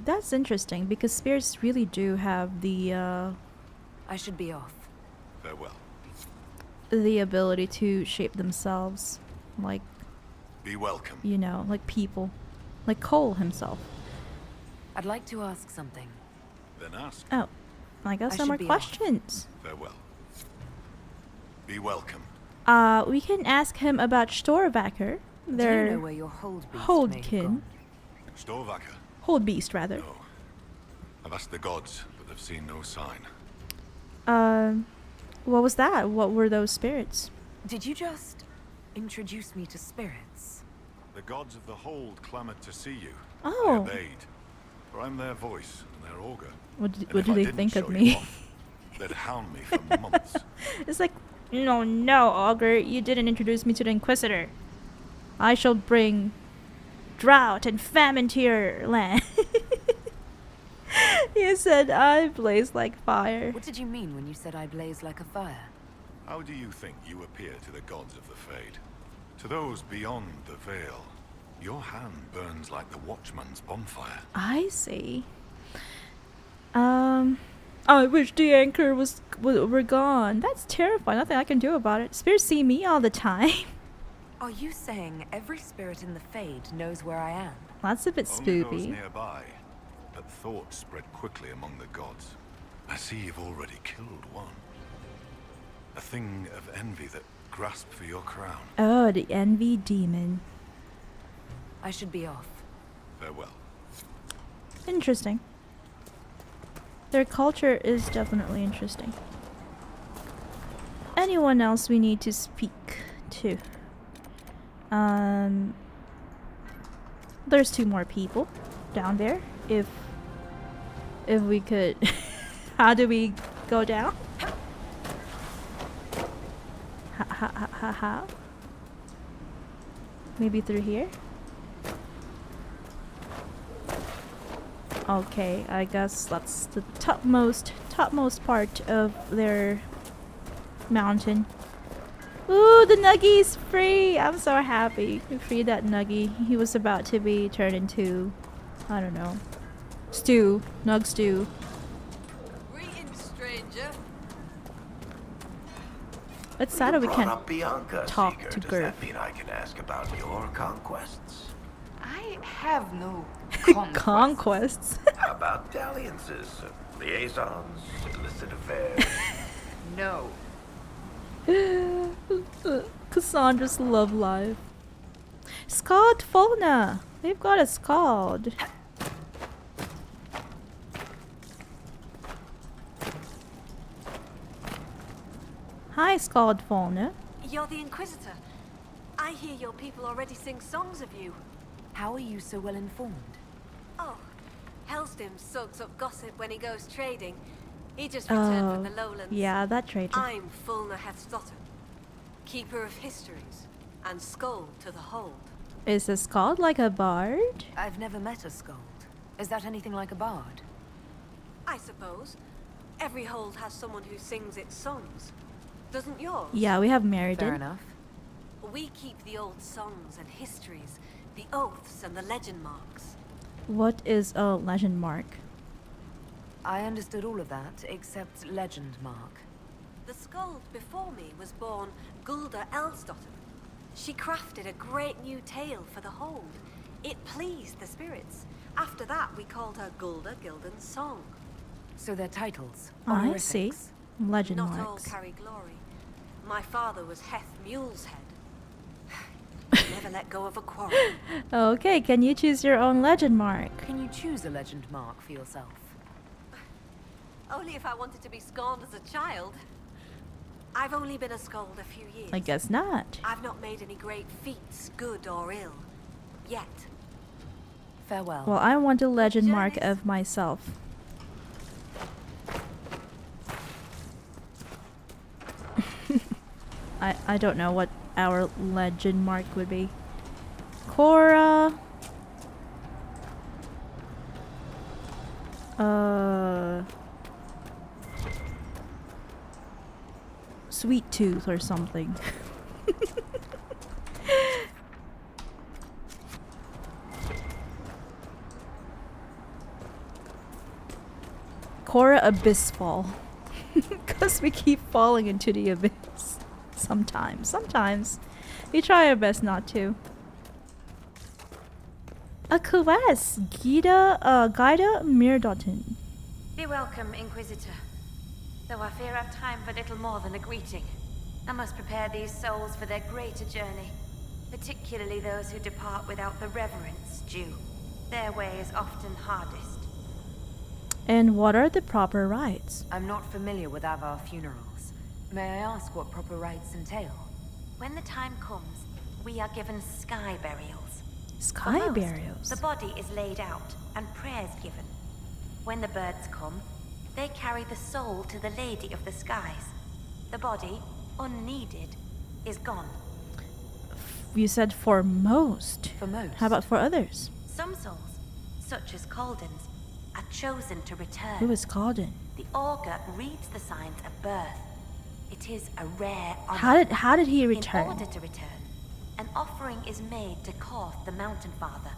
[SPEAKER 1] That's interesting because spirits really do have the
[SPEAKER 11] I should be off.
[SPEAKER 9] Farewell.
[SPEAKER 1] the ability to shape themselves, like,
[SPEAKER 9] Be welcome.
[SPEAKER 1] you know, like people, like Cole himself.
[SPEAKER 11] I'd like to ask something.
[SPEAKER 9] Then ask.
[SPEAKER 1] Oh, I got
[SPEAKER 11] I
[SPEAKER 1] some more
[SPEAKER 11] should be off.
[SPEAKER 1] questions.
[SPEAKER 9] Farewell. Be welcome.
[SPEAKER 1] We can ask him about Storvacker,
[SPEAKER 11] Do you
[SPEAKER 1] their
[SPEAKER 11] know where your hold beast may have
[SPEAKER 1] holdkin,
[SPEAKER 11] gone?
[SPEAKER 9] Storvacker.
[SPEAKER 1] hold beast rather.
[SPEAKER 9] No. I've asked the gods, but they've seen no sign.
[SPEAKER 1] What was that? What were those spirits?
[SPEAKER 11] Did you just introduce me to spirits?
[SPEAKER 9] The gods of the hold clamored to see you.
[SPEAKER 1] Oh.
[SPEAKER 9] I obeyed. For I'm their voice and their augur.
[SPEAKER 1] What
[SPEAKER 9] And
[SPEAKER 1] do
[SPEAKER 9] if I
[SPEAKER 1] they
[SPEAKER 9] didn't
[SPEAKER 1] think of
[SPEAKER 9] show you
[SPEAKER 1] me?
[SPEAKER 9] off, they'd hound me for months.
[SPEAKER 1] It's like, no, Augur, you didn't introduce me to the Inquisitor. I shall bring drought and famine to your land. You said I blaze like fire.
[SPEAKER 11] What did you mean when you said I blaze like a fire?
[SPEAKER 9] How do you think you appear to the gods of the Fade? To those beyond the veil, your hand burns like the watchman's bonfire.
[SPEAKER 1] I see. I wish the anchor were gone. That's terrifying. Nothing I can do about it. Spirits see me all the time.
[SPEAKER 11] Are you saying every spirit in the Fade knows where I am?
[SPEAKER 1] That's a bit
[SPEAKER 9] Only those
[SPEAKER 1] spoopy.
[SPEAKER 9] nearby, but thoughts spread quickly among the gods. I see you've already killed one. A thing of envy that grasped for your crown.
[SPEAKER 1] Oh, the envy demon.
[SPEAKER 11] I should be off.
[SPEAKER 9] Farewell.
[SPEAKER 1] Interesting. Their culture is definitely interesting. Anyone else we need to speak to? There's 2 more people down there. If we could, how do we go down? How? Maybe through here? Okay, I guess that's the topmost part of their mountain. Ooh, the Nuggie's free! I'm so happy. We freed that Nuggie. He was about to be turned into, I don't know, stew. Nug stew.
[SPEAKER 6] Greetings, stranger.
[SPEAKER 1] It's sad that we
[SPEAKER 5] Brought
[SPEAKER 1] can't
[SPEAKER 5] up Bianca,
[SPEAKER 1] talk
[SPEAKER 5] Seeker.
[SPEAKER 1] to
[SPEAKER 5] Does
[SPEAKER 1] Gurf.
[SPEAKER 5] that mean I can ask about your conquests?
[SPEAKER 8] I have no
[SPEAKER 1] Conquests.
[SPEAKER 5] How about dalliances, liaisons, illicit affairs?
[SPEAKER 8] No.
[SPEAKER 1] Cassandra's love life. Scald fauna. They've got a scald. Hi, Scald fauna.
[SPEAKER 12] You're the Inquisitor. I hear your people already sing songs of you.
[SPEAKER 11] How are you so well informed?
[SPEAKER 12] Oh, Hellstim soaks up gossip when he goes trading. He just returned from the lowlands.
[SPEAKER 1] Yeah, that traitor.
[SPEAKER 12] I'm Fulna Hethstotter, keeper of histories, and Skull to the hold.
[SPEAKER 1] Is a Scald like a bard?
[SPEAKER 11] I've never met a Skald. Is that anything like a bard?
[SPEAKER 12] I suppose. Every hold has someone who sings its songs. Doesn't yours?
[SPEAKER 1] Yeah, we have Meriden.
[SPEAKER 11] Fair enough.
[SPEAKER 12] We keep the old songs and histories, the oaths and the legend marks.
[SPEAKER 1] What is a legend mark?
[SPEAKER 11] I understood all of that, except legend mark.
[SPEAKER 12] The Skald before me was born Gulda Elsdotter. She crafted a great new tale for the hold. It pleased the spirits. After that, we called her Gulda Gildan's Song.
[SPEAKER 11] So they're titles.
[SPEAKER 1] I see.
[SPEAKER 11] honorifics.
[SPEAKER 1] Legend
[SPEAKER 12] Not all
[SPEAKER 1] marks.
[SPEAKER 12] carry glory. My father was Heth Mule's head. Never let go of a quarrel.
[SPEAKER 1] Okay, can you choose your own legend mark?
[SPEAKER 11] Can you choose a legend mark for yourself?
[SPEAKER 12] Only if I wanted to be scorned as a child. I've only been a Skald a few years.
[SPEAKER 1] I guess not.
[SPEAKER 12] I've not made any great feats, good or ill. Yet.
[SPEAKER 11] Farewell.
[SPEAKER 1] Well, I want a legend mark
[SPEAKER 12] Journeys.
[SPEAKER 1] of myself. I don't know what our legend mark would be. Cora. Sweet Tooth or something. Cora Abyss Fall. Because we keep falling into the abyss. Sometimes. We try our best not to. A quest! Guida Mirdotin.
[SPEAKER 12] Be welcome, Inquisitor. Though I fear I've time for little more than a greeting. I must prepare these souls for their greater journey, particularly those who depart without the reverence due. Their way is often hardest.
[SPEAKER 1] And what are the proper rites?
[SPEAKER 11] I'm not familiar with Avvar funerals. May I ask what proper rites entail?
[SPEAKER 12] When the time comes, we are given sky burials.
[SPEAKER 1] Sky
[SPEAKER 12] For most,
[SPEAKER 1] burials?
[SPEAKER 12] The body is laid out and prayers given. When the birds come, they carry the soul to the Lady of the Skies. The body, unneeded, is gone.
[SPEAKER 1] You said for most.
[SPEAKER 11] For most?
[SPEAKER 1] How about for others?
[SPEAKER 12] Some souls, such as Calden's, are chosen to return.
[SPEAKER 1] Who is Calden?
[SPEAKER 12] The augur reads the signs of birth. It is a rare honor.
[SPEAKER 1] How did he return?
[SPEAKER 12] In order to return, an offering is made to Korth, the Mountain Father,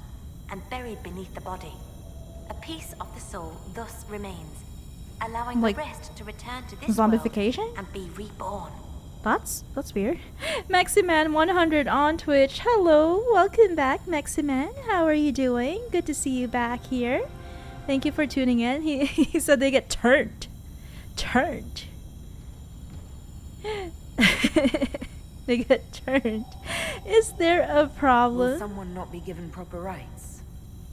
[SPEAKER 12] and buried beneath the body. A piece of the soul thus remains, allowing
[SPEAKER 1] Like
[SPEAKER 12] the rest to return to this
[SPEAKER 1] zombification?
[SPEAKER 12] world and be reborn.
[SPEAKER 1] That's weird. Maximan100 on Twitch. Hello, welcome back, Maximan. How are you doing? Good to see you back here. Thank you for tuning in. He said they get turned. They get turned. Is there a
[SPEAKER 11] Will
[SPEAKER 1] problem?
[SPEAKER 11] someone not be given proper rites?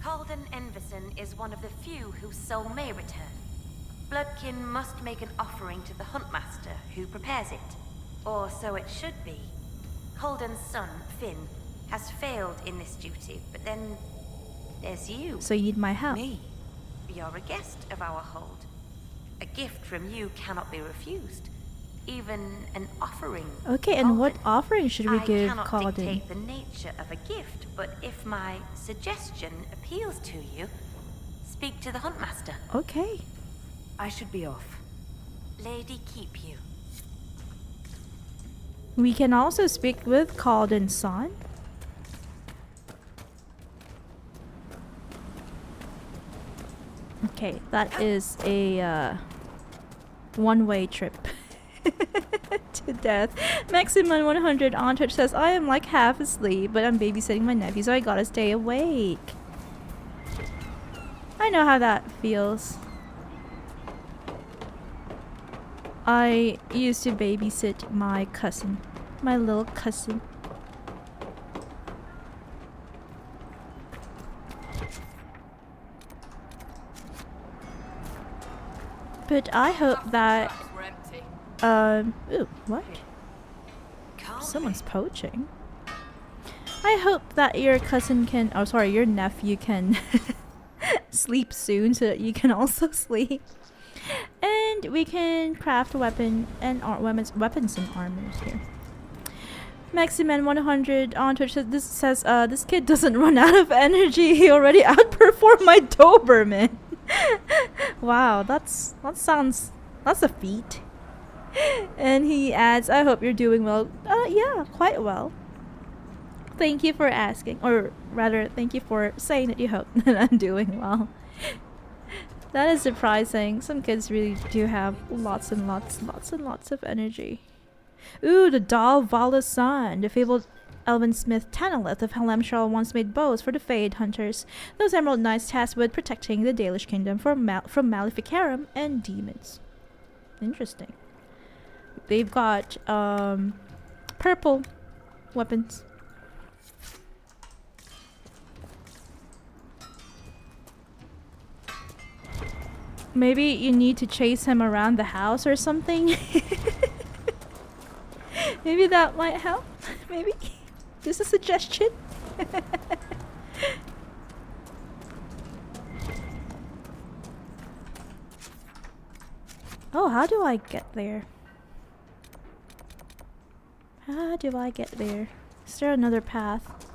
[SPEAKER 12] Calden Enverson is one of the few whose soul may return. Bloodkin must make an offering to the Huntmaster, who prepares it. Or so it should be. Calden's son, Finn, has failed in this duty, but then there's you.
[SPEAKER 1] So you need my help.
[SPEAKER 12] Me. You're a guest of our hold. A gift from you cannot be refused. Even an offering.
[SPEAKER 1] Okay, and what
[SPEAKER 12] Calden.
[SPEAKER 1] offering should we give
[SPEAKER 12] I cannot
[SPEAKER 1] Calden?
[SPEAKER 12] dictate the nature of a gift, but if my suggestion appeals to you, speak to the Huntmaster.
[SPEAKER 1] Okay.
[SPEAKER 11] I should be off.
[SPEAKER 12] Lady keep you.
[SPEAKER 1] We can also speak with Calden's son. Okay, that is a one-way trip to death. Maximan100 on Twitch says, I am like half asleep, but I'm babysitting my nephew, so I gotta stay awake. I know how that feels. I used to babysit my cousin. My little cousin. But I hope that ooh, what? Someone's poaching. I hope that your cousin can, oh sorry, your nephew can sleep soon so that you can also sleep. And we can craft a weapon and weapons and armors here. Maximan100 on Twitch says this kid doesn't run out of energy. He already outperformed my Doberman. Wow, that's a feat. And he adds, I hope you're doing well. Yeah, quite well. Thank you for asking, or rather, thank you for saying that you hope that I'm doing well. That is surprising. Some kids really do have lots and lots of energy. Ooh, the Dal Valasan, the fabled elven smith Tanalith of Halemshal once made bows for the Fade Hunters, those Emerald Knights tasked with protecting the Dalish kingdom from Maleficarum and demons. Interesting. They've got purple weapons. Maybe you need to chase him around the house or something. Maybe that might help. Maybe. Just a suggestion. Oh, how do I get there? How do I get there? Is there another path?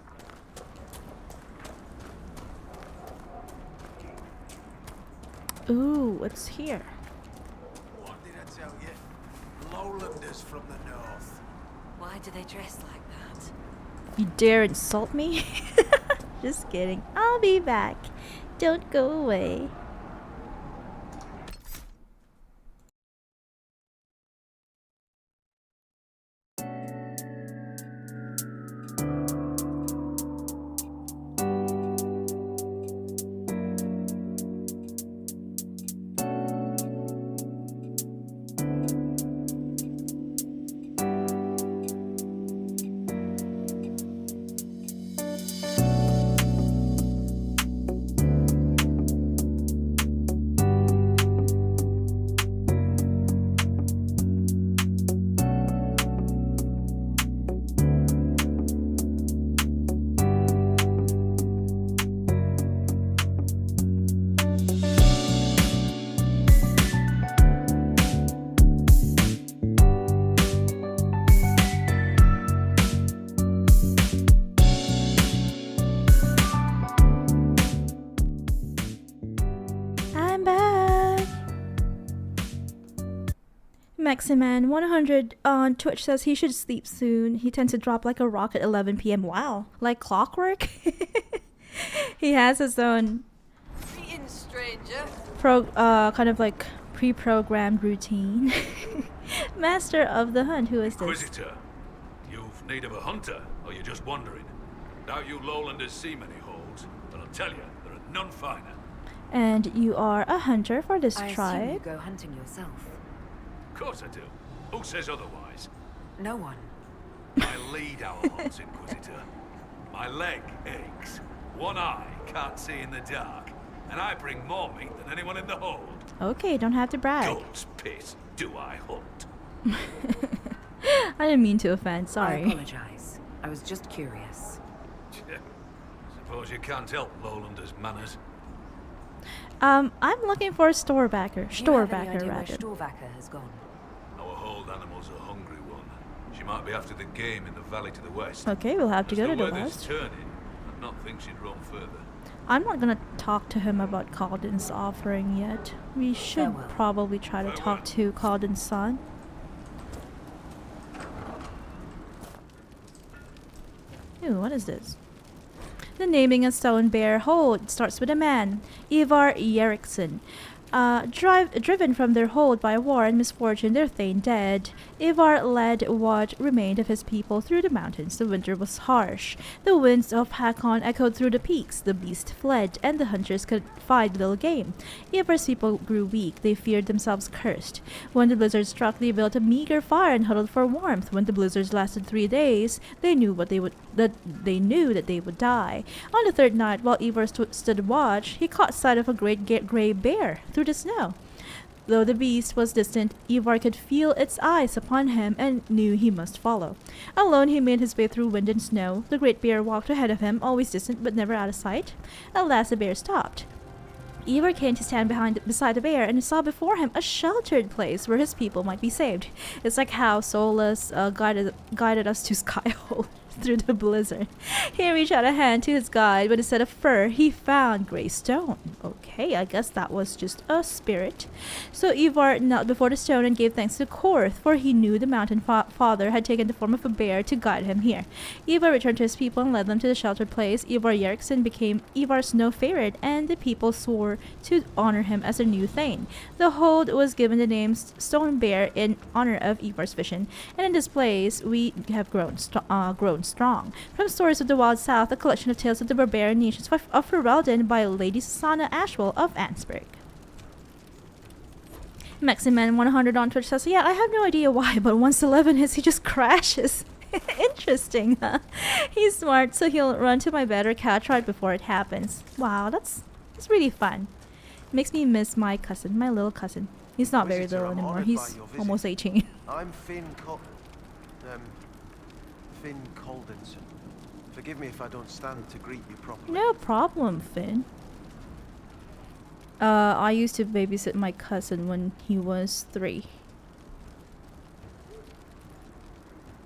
[SPEAKER 1] Ooh, it's here.
[SPEAKER 5] What did I tell you? Lowlanders from the north.
[SPEAKER 12] Why do they dress like that?
[SPEAKER 1] You dare insult me? Just kidding. I'll be back. Don't go away. Maximan 100 on Twitch says he should sleep soon. He tends to drop like a rock at 11 p.m. Wow, like clockwork. He has his own kind of like pre-programmed routine. Master of the Hunt, who is this?
[SPEAKER 13] Inquisitor, you've need of a hunter, or you're just wandering? Doubt you lowlanders see many holds, but I'll tell you, there are none finer.
[SPEAKER 1] And you are a hunter for this
[SPEAKER 11] I
[SPEAKER 1] tribe.
[SPEAKER 11] assume you go hunting yourself.
[SPEAKER 13] Of course I do. Who says otherwise?
[SPEAKER 11] No one.
[SPEAKER 13] I lead our hunts, Inquisitor. My leg aches. One eye can't see in the dark. And I bring more meat than anyone in the hold.
[SPEAKER 1] Okay, don't have to brag.
[SPEAKER 13] God's piss, do I hunt?
[SPEAKER 1] I didn't mean to offend, sorry.
[SPEAKER 11] I apologize. I was just curious.
[SPEAKER 13] Suppose you can't help Lowlanders' manners.
[SPEAKER 1] I'm looking for a storebacker. Storebacker,
[SPEAKER 11] Where
[SPEAKER 1] rather.
[SPEAKER 11] Storebacker has gone?
[SPEAKER 13] Our hold animal's a hungry one. She might be after the game in the valley to the west.
[SPEAKER 1] Okay, we'll have to go to the
[SPEAKER 13] weather's
[SPEAKER 1] west.
[SPEAKER 13] turning, I'd not think she'd roam further.
[SPEAKER 1] I'm not gonna talk to him about Calden's offering yet. We should
[SPEAKER 11] Farewell.
[SPEAKER 1] probably try to talk to Calden's son. Ooh, what is this? The naming a stone bear hold starts with a man, Avvar Eriksson. Driven from their hold by war and misfortune, their thane dead. Avvar led what remained of his people through the mountains. The winter was harsh. The winds of Hakon echoed through the peaks. The beast fled, and the hunters could find little game. Avvar's people grew weak. They feared themselves cursed. When the blizzard struck, they built a meager fire and huddled for warmth. When the blizzards lasted 3 days, they knew that they would die. On the third night, while Avvar stood watch, he caught sight of a great gray bear through the snow. Though the beast was distant, Avvar could feel its eyes upon him and knew he must follow. Alone, he made his way through wind and snow. The great bear walked ahead of him, always distant but never out of sight. At last, the bear stopped. Avvar came to stand beside the bear and saw before him a sheltered place where his people might be saved. It's like how Solus guided us to Skyhold through the blizzard. He reached out a hand to his guide, but instead of fur, he found gray stone. Okay, I guess that was just a spirit. So Avvar knelt before the stone and gave thanks to Korth, for he knew the mountain father had taken the form of a bear to guide him here. Avvar returned to his people and led them to the sheltered place. Avvar Eriksson became Ivar's no favorite, and the people swore to honor him as a new thane. The hold was given the name Stone Bear in honor of Ivar's vision, and in this place we have grown strong. From Stories of the Wild South, a collection of tales of the barbarian nations of Ferelden by Lady Susanna Ashwell of Ansburg. Maximan 100 on Twitch says, yeah, I have no idea why, but once 11 hits, he just crashes. Interesting, huh? He's smart, so he'll run to my bed or couch right before it happens. Wow, that's really fun. Makes me miss my cousin, my little cousin. He's not very little anymore. He's almost 18.
[SPEAKER 14] I'm Finn Caldenson. Forgive me if I don't stand to greet you properly.
[SPEAKER 1] No problem, Finn. I used to babysit my cousin when he was 3.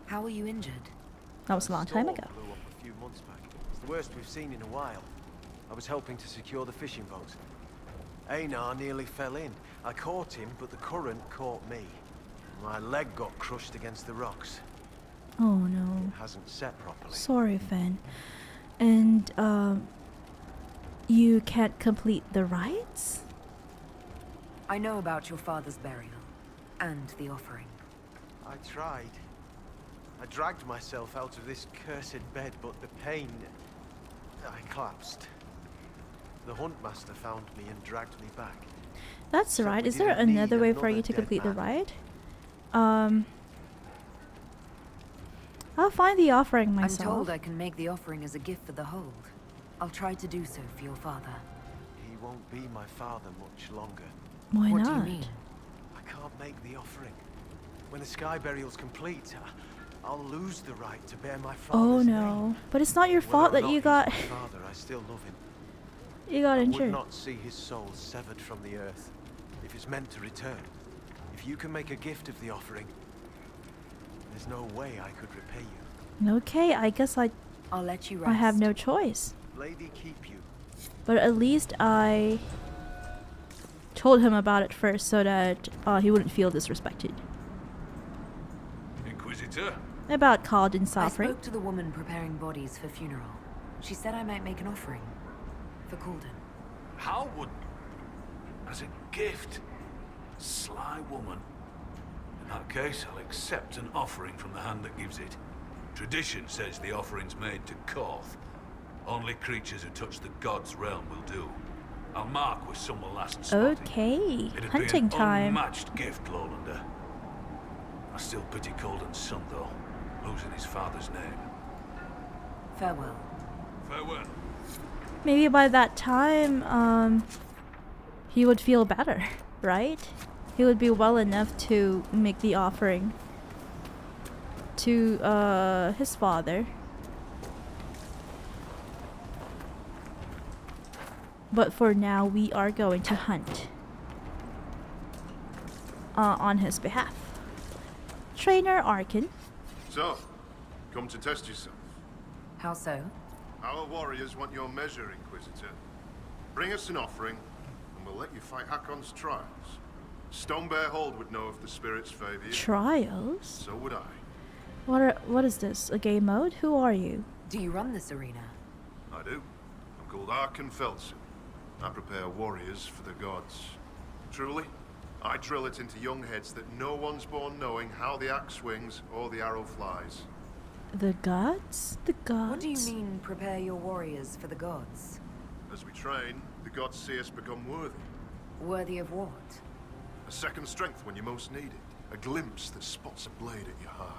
[SPEAKER 11] How were you injured?
[SPEAKER 1] That was a long time ago.
[SPEAKER 14] Blew up a few months back. It's the worst we've seen in a while. I was helping to secure the fishing boats. Einar nearly fell in. I caught him, but the current caught me. My leg got crushed against the rocks.
[SPEAKER 1] Oh no.
[SPEAKER 14] It hasn't set properly.
[SPEAKER 1] Sorry, Finn. And, you can't complete the rites?
[SPEAKER 11] I know about your father's burial and the offering.
[SPEAKER 14] I tried. I dragged myself out of this cursed bed, but the pain... I collapsed. The huntmaster found me and dragged me back.
[SPEAKER 1] That's
[SPEAKER 14] So
[SPEAKER 1] right.
[SPEAKER 14] we
[SPEAKER 1] Is there
[SPEAKER 14] didn't need
[SPEAKER 1] another way for
[SPEAKER 14] another
[SPEAKER 1] you to
[SPEAKER 14] dead
[SPEAKER 1] complete the
[SPEAKER 14] man.
[SPEAKER 1] rite? I'll find the offering myself.
[SPEAKER 11] I'm told I can make the offering as a gift for the hold. I'll try to do so for your father.
[SPEAKER 14] He won't be my father much longer.
[SPEAKER 1] Why
[SPEAKER 11] What
[SPEAKER 1] not?
[SPEAKER 11] do you mean?
[SPEAKER 14] I can't make the offering. When the sky burial's complete, I'll lose the right to bear my father's
[SPEAKER 1] Oh
[SPEAKER 14] name.
[SPEAKER 1] no. But it's not your
[SPEAKER 14] Whether
[SPEAKER 1] fault
[SPEAKER 14] or
[SPEAKER 1] that
[SPEAKER 14] not
[SPEAKER 1] you
[SPEAKER 14] he's
[SPEAKER 1] got
[SPEAKER 14] my father, I still love him.
[SPEAKER 1] you got
[SPEAKER 14] I would
[SPEAKER 1] injured.
[SPEAKER 14] not see his soul severed from the earth if it's meant to return. If you can make a gift of the offering, there's no way I could repay you.
[SPEAKER 1] Okay, I guess
[SPEAKER 11] I'll let you rest.
[SPEAKER 1] I have no choice.
[SPEAKER 14] Lady, keep you.
[SPEAKER 1] But at least I told him about it first so that he wouldn't feel disrespected.
[SPEAKER 13] Inquisitor.
[SPEAKER 1] About Cauldron's
[SPEAKER 11] I
[SPEAKER 1] offering.
[SPEAKER 11] spoke to the woman preparing bodies for funeral. She said I might make an offering. For Cauldron.
[SPEAKER 13] How would... As a gift? Sly woman. In that case, I'll accept an offering from the hand that gives it. Tradition says the offering's made to Koth. Only creatures who touch the god's realm will do. I'll mark with someone last spotted.
[SPEAKER 1] Okay,
[SPEAKER 13] It'd
[SPEAKER 1] hunting
[SPEAKER 13] be an
[SPEAKER 1] time.
[SPEAKER 13] unmatched gift, Lowlander. I still pity Cauldron's son, though, losing his father's name.
[SPEAKER 11] Farewell.
[SPEAKER 13] Farewell.
[SPEAKER 1] Maybe by that time, he would feel better, right? He would be well enough to make the offering to his father. But for now, we are going to hunt on his behalf. Trainer Arkin.
[SPEAKER 9] So, come to test yourself.
[SPEAKER 11] How so?
[SPEAKER 9] Our warriors want your measure, Inquisitor. Bring us an offering, and we'll let you fight Hakon's trials. Stonebear Hold would know if the spirits favor you.
[SPEAKER 1] Trials?
[SPEAKER 9] So would I.
[SPEAKER 1] What is this? A game mode? Who are you?
[SPEAKER 11] Do you run this arena?
[SPEAKER 9] I do. I'm called Arkin Felson. I prepare warriors for the gods. Truly, I drill it into young heads that no one's born knowing how the axe swings or the arrow flies.
[SPEAKER 1] The gods? The gods?
[SPEAKER 11] What do you mean, prepare your warriors for the gods?
[SPEAKER 9] As we train, the gods see us become worthy.
[SPEAKER 11] Worthy of what?
[SPEAKER 9] A second strength when you most need it. A glimpse that spots a blade at your heart.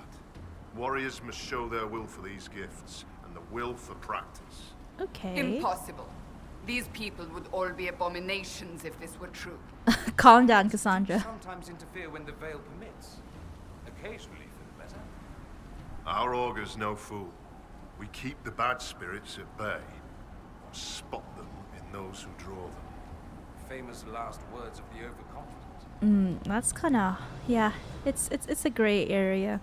[SPEAKER 9] Warriors must show their will for these gifts, and the will for practice.
[SPEAKER 1] Okay.
[SPEAKER 8] Impossible. These people would all be abominations if this were true.
[SPEAKER 1] Calm down, Cassandra.
[SPEAKER 10] Sometimes interfere when the veil permits. Occasionally for the better.
[SPEAKER 9] Our augur's no fool. We keep the bad spirits at bay. Spot them in those who draw them.
[SPEAKER 10] Famous last words of the overconfident.
[SPEAKER 1] That's kinda, yeah, it's a gray area.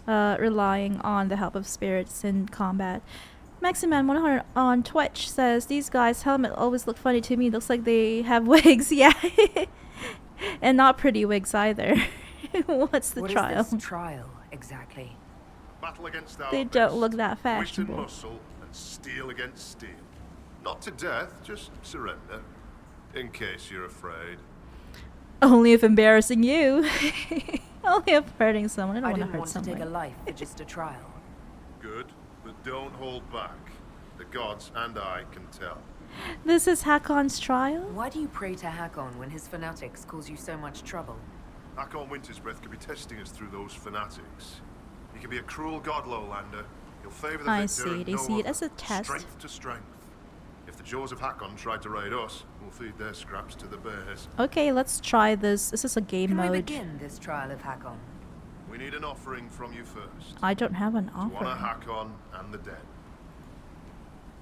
[SPEAKER 1] Relying on the help of spirits in combat. Maximan100 on Twitch says, these guys' helmet always look funny to me. Looks like they have wigs, yeah. And not pretty wigs either. What's the trial?
[SPEAKER 11] What is this trial, exactly?
[SPEAKER 9] Battle against our
[SPEAKER 1] They don't
[SPEAKER 9] best.
[SPEAKER 1] look that
[SPEAKER 9] Wit
[SPEAKER 1] fashionable.
[SPEAKER 9] and muscle, and steel against steel. Not to death, just surrender. In case you're afraid.
[SPEAKER 1] Only if embarrassing you. Only if hurting someone. I don't
[SPEAKER 11] I
[SPEAKER 1] want to
[SPEAKER 11] didn't
[SPEAKER 1] hurt
[SPEAKER 11] want to
[SPEAKER 1] someone.
[SPEAKER 11] take a life for just a trial.
[SPEAKER 9] Good, but don't hold back. The gods and I can tell.
[SPEAKER 1] This is Hakon's trial?
[SPEAKER 11] Why do you pray to Hakon when his fanatics cause you so much trouble?
[SPEAKER 9] Hakon Winter's Breath could be testing us through those fanatics. He can be a cruel god, Lowlander. He'll favor the
[SPEAKER 1] I
[SPEAKER 9] victor
[SPEAKER 1] see it.
[SPEAKER 9] and
[SPEAKER 1] I
[SPEAKER 9] no
[SPEAKER 1] see it
[SPEAKER 9] other.
[SPEAKER 1] as a test.
[SPEAKER 9] Strength to strength. If the jaws of Hakon tried to raid us, we'll feed their scraps to the bears.
[SPEAKER 1] Okay, let's try this. This is a game
[SPEAKER 11] Can
[SPEAKER 1] mode.
[SPEAKER 11] we begin this trial of Hakon?
[SPEAKER 9] We need an offering from you first.
[SPEAKER 1] I don't have an
[SPEAKER 9] To honor
[SPEAKER 1] offer.
[SPEAKER 9] Hakon and the dead.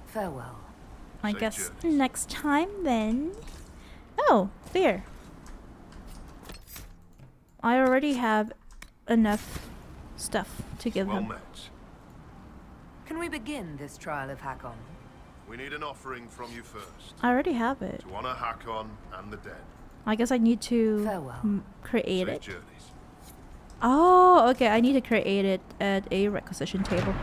[SPEAKER 11] Farewell.
[SPEAKER 1] I
[SPEAKER 9] Safe
[SPEAKER 1] guess
[SPEAKER 9] journeys.
[SPEAKER 1] next time then. Oh, there. I already have enough stuff to give
[SPEAKER 9] Well
[SPEAKER 1] him.
[SPEAKER 9] met.
[SPEAKER 11] Can we begin this trial of Hakon?
[SPEAKER 9] We need an offering from you first.
[SPEAKER 1] I already have it.
[SPEAKER 9] To honor Hakon and the dead.
[SPEAKER 1] I guess I need to
[SPEAKER 11] Farewell.
[SPEAKER 1] create
[SPEAKER 9] Safe
[SPEAKER 1] it.
[SPEAKER 9] journeys.
[SPEAKER 1] Oh, okay. I need to create it at a requisition table.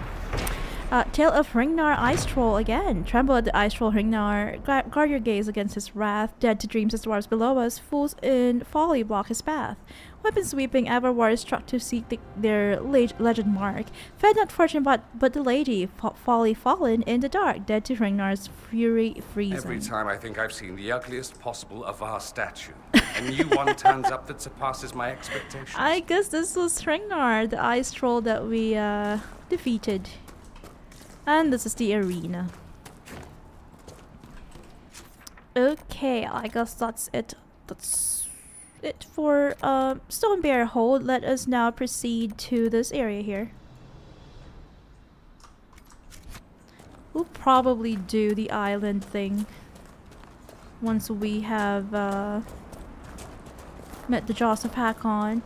[SPEAKER 1] Tale of Hrignar Ice Troll again. Tremble at the Ice Troll Hrignar. Guard your gaze against his wrath. Dead to dreams as dwarves below us. Fools in folly block his path. Weapon sweeping, Avvar struck to seek their legend mark. Fed not fortune but the lady. Folly fallen in the dark. Dead to Hrignar's fury freezing.
[SPEAKER 10] Every time I think I've seen the ugliest possible Avvar statue, a new one turns up that surpasses my expectations.
[SPEAKER 1] I guess this was Hrignar, the Ice Troll that we defeated. And this is the arena. Okay, I guess that's it. That's it for Stonebear Hold. Let us now proceed to this area here. We'll probably do the island thing once we have met the jaws of Hakon.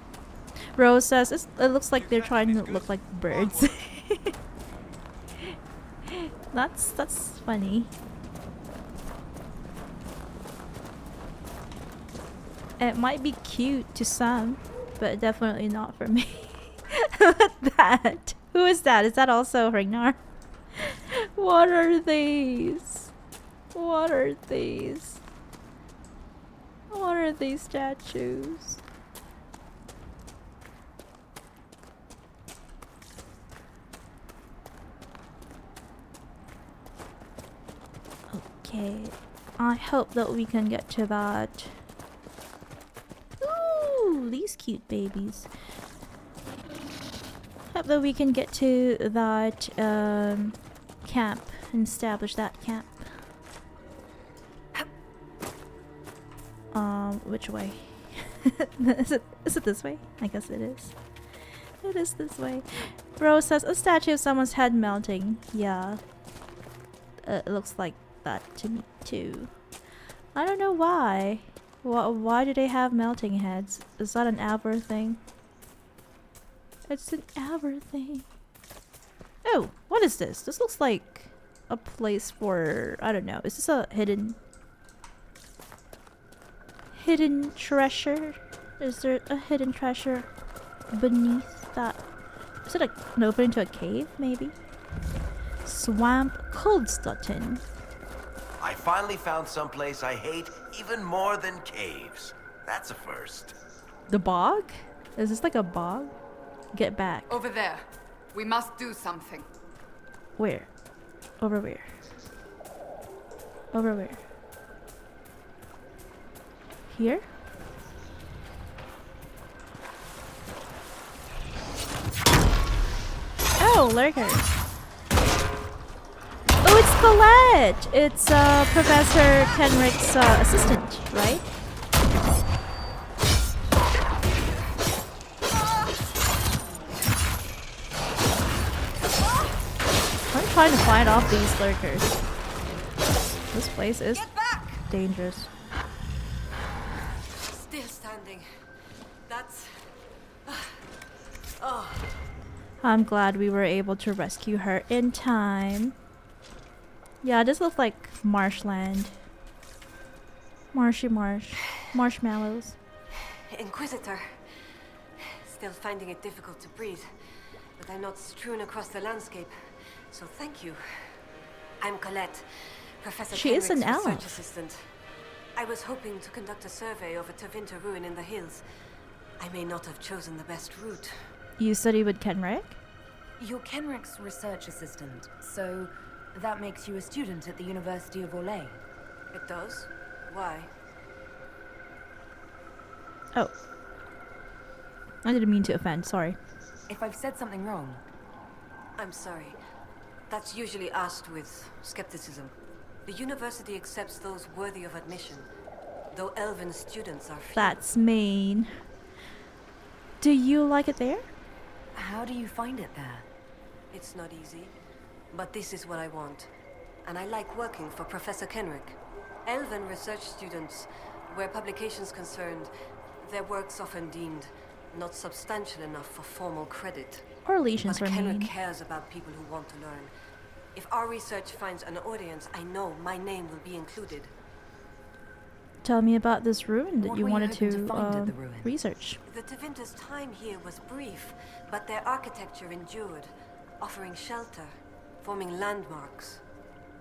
[SPEAKER 1] Rose says it looks like they're trying to look like birds. That's funny. It might be cute to some, but definitely not for me. That. Who is that? Is that also Ringnar? What are these? What are these? What are these statues? Okay. I hope that we can get to that. Ooh, these cute babies. Hope that we can get to that camp and establish that camp. Which way? is it this way? I guess it is. It is this way. Bro says a statue of someone's head melting. Yeah. It looks like that to me too. I don't know why. Why do they have melting heads? Is that an Avvar thing? It's an Avvar thing. Oh, what is this? This looks like a place for, I don't know. Is this a hidden treasure? Is there a hidden treasure beneath that? Is it like an opening to a cave, maybe? Swamp Coldstutton.
[SPEAKER 5] I finally found someplace I hate even more than caves. That's a first.
[SPEAKER 1] The bog? Is this like a bog? Get back.
[SPEAKER 8] Over there. We must do something.
[SPEAKER 1] Where? Over where? Over where? Here? Oh, lurker. Oh, it's Colette! It's Professor Kenric's assistant, right? I'm trying to fight off these lurkers. This place is dangerous.
[SPEAKER 12] Still standing. That's... oh.
[SPEAKER 1] I'm glad we were able to rescue her in time. Yeah, this looks like marshland. Marshy marsh. Marshmallows.
[SPEAKER 12] Inquisitor. Still finding it difficult to breathe, but I'm not strewn across the landscape, so thank you. I'm Colette, Professor
[SPEAKER 1] She is
[SPEAKER 12] Kenric's
[SPEAKER 1] an elf.
[SPEAKER 12] research assistant. I was hoping to conduct a survey of a Tevinter ruin in the hills. I may not have chosen the best route.
[SPEAKER 1] You study with Kenric?
[SPEAKER 11] You're Kenric's research assistant, so that makes you a student at the University of Orlais.
[SPEAKER 12] It does? Why?
[SPEAKER 1] Oh. I didn't mean to offend, sorry.
[SPEAKER 11] If I've said something wrong...
[SPEAKER 12] I'm sorry. That's usually asked with skepticism. The university accepts those worthy of admission, though elven students are few.
[SPEAKER 1] That's mean. Do you like it there?
[SPEAKER 11] How do you find it there?
[SPEAKER 12] It's not easy, but this is what I want. And I like working for Professor Kenric. Elven research students, where publications concerned, their work's often deemed not substantial enough for formal credit.
[SPEAKER 1] Or legions
[SPEAKER 12] But
[SPEAKER 1] are
[SPEAKER 12] Kenric
[SPEAKER 1] mean.
[SPEAKER 12] cares about people who want to learn. If our research finds an audience, I know my name will be included.
[SPEAKER 1] Tell me about this ruin that
[SPEAKER 11] What
[SPEAKER 1] you
[SPEAKER 11] were you
[SPEAKER 1] wanted
[SPEAKER 11] hoping
[SPEAKER 1] to
[SPEAKER 11] to find at the ruin?
[SPEAKER 1] research.
[SPEAKER 12] The Tevinter's time here was brief, but their architecture endured, offering shelter, forming landmarks.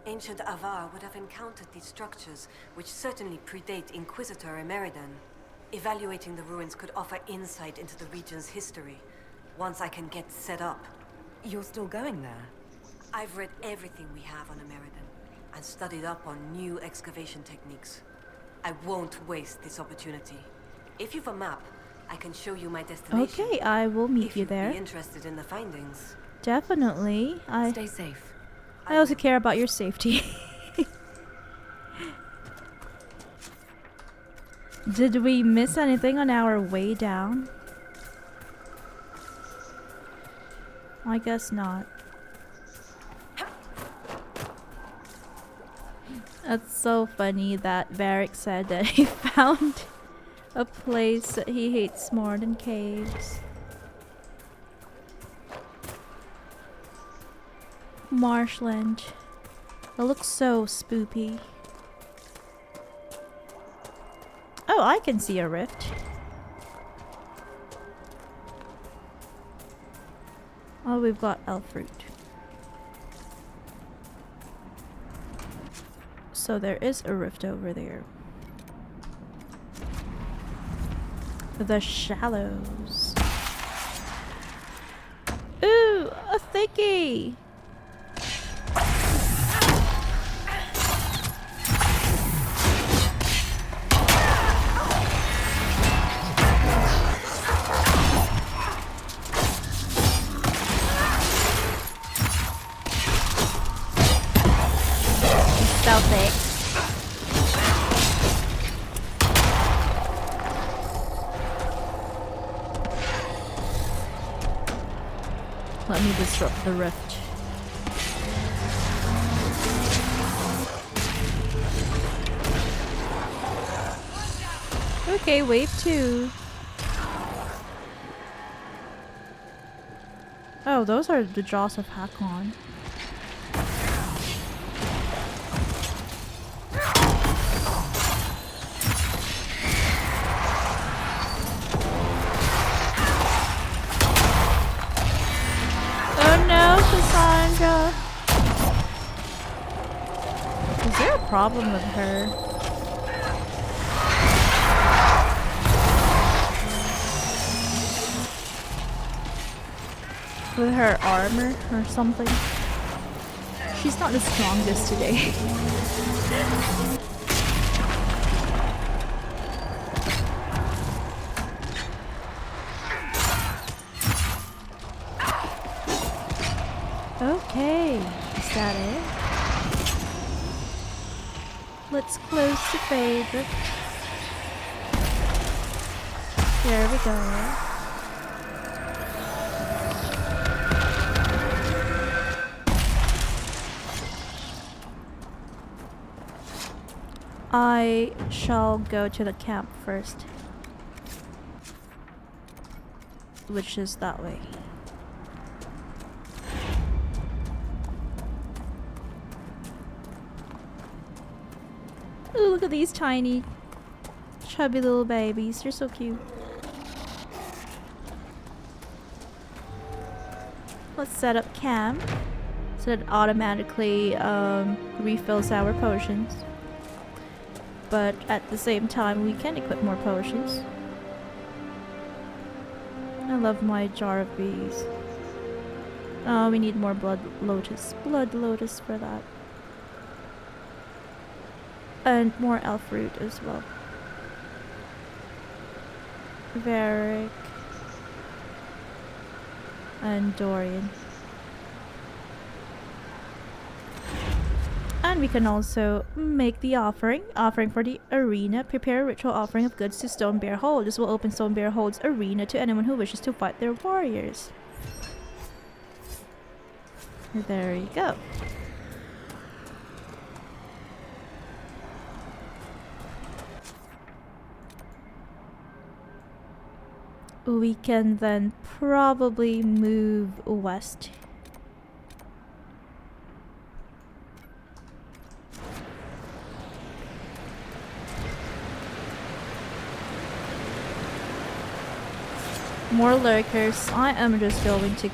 [SPEAKER 12] Ancient Avvar would have encountered these structures, which certainly predate Inquisitor Emeridan. Evaluating the ruins could offer insight into the region's history, once I can get set up.
[SPEAKER 11] You're still going there?
[SPEAKER 12] I've read everything we have on Emeridan, and studied up on new excavation techniques. I won't waste this opportunity. If you've a map, I can show you my destination.
[SPEAKER 1] Okay, I will meet
[SPEAKER 12] if
[SPEAKER 1] you
[SPEAKER 12] you'd
[SPEAKER 1] there.
[SPEAKER 12] Be interested in the findings.
[SPEAKER 1] Definitely.
[SPEAKER 11] Stay safe.
[SPEAKER 1] I also care about your safety. Did we miss anything on our way down? I guess not. That's so funny that Varric said that he found a place that he hates more than caves. Marshland. It looks so spoopy. Oh, I can see a rift. Oh, we've got elf fruit. So there is a rift over there. The shallows. Ooh, a thickie! Stealthy. Let me disrupt the rift. Okay, wave 2. Oh, those are the jaws of Hakon. Cassandra. Is there a problem with her? With her armor or something? She's not the strongest today. Okay, is that it? Let's close the favorite. There we go. I shall go to the camp first, which is that way. Ooh, look at these tiny, chubby little babies. They're so cute. Let's set up camp so that it automatically refills our potions. But at the same time, we can equip more potions. I love my jar of bees. Oh, we need more blood lotus. Blood lotus for that. And more elf root as well. Varric. And Dorian. And we can also make the offering for the arena. Prepare a ritual offering of goods to Stonebear Hold. This will open Stonebear Hold's arena to anyone who wishes to fight their warriors. There you go. We can then probably move west. More lurkers. I am just going to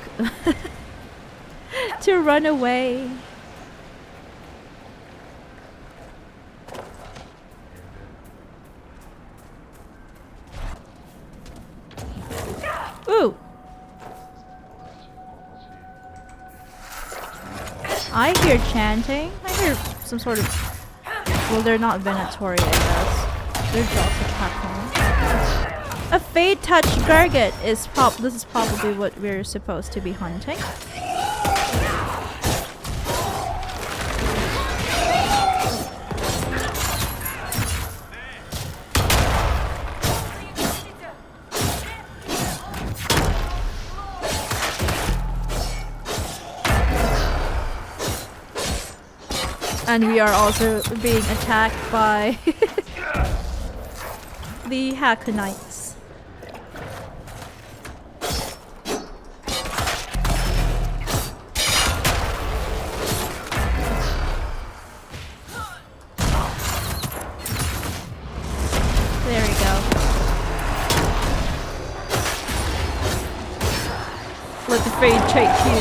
[SPEAKER 1] to run away. Ooh. I hear chanting. I hear some sort of... Well, they're not Venatori, I guess. They're just a platform. A Fade Touch Garget is this is probably what we're supposed to be hunting. And we are also being attacked by the Hakonites. There we go. Let the fade take you.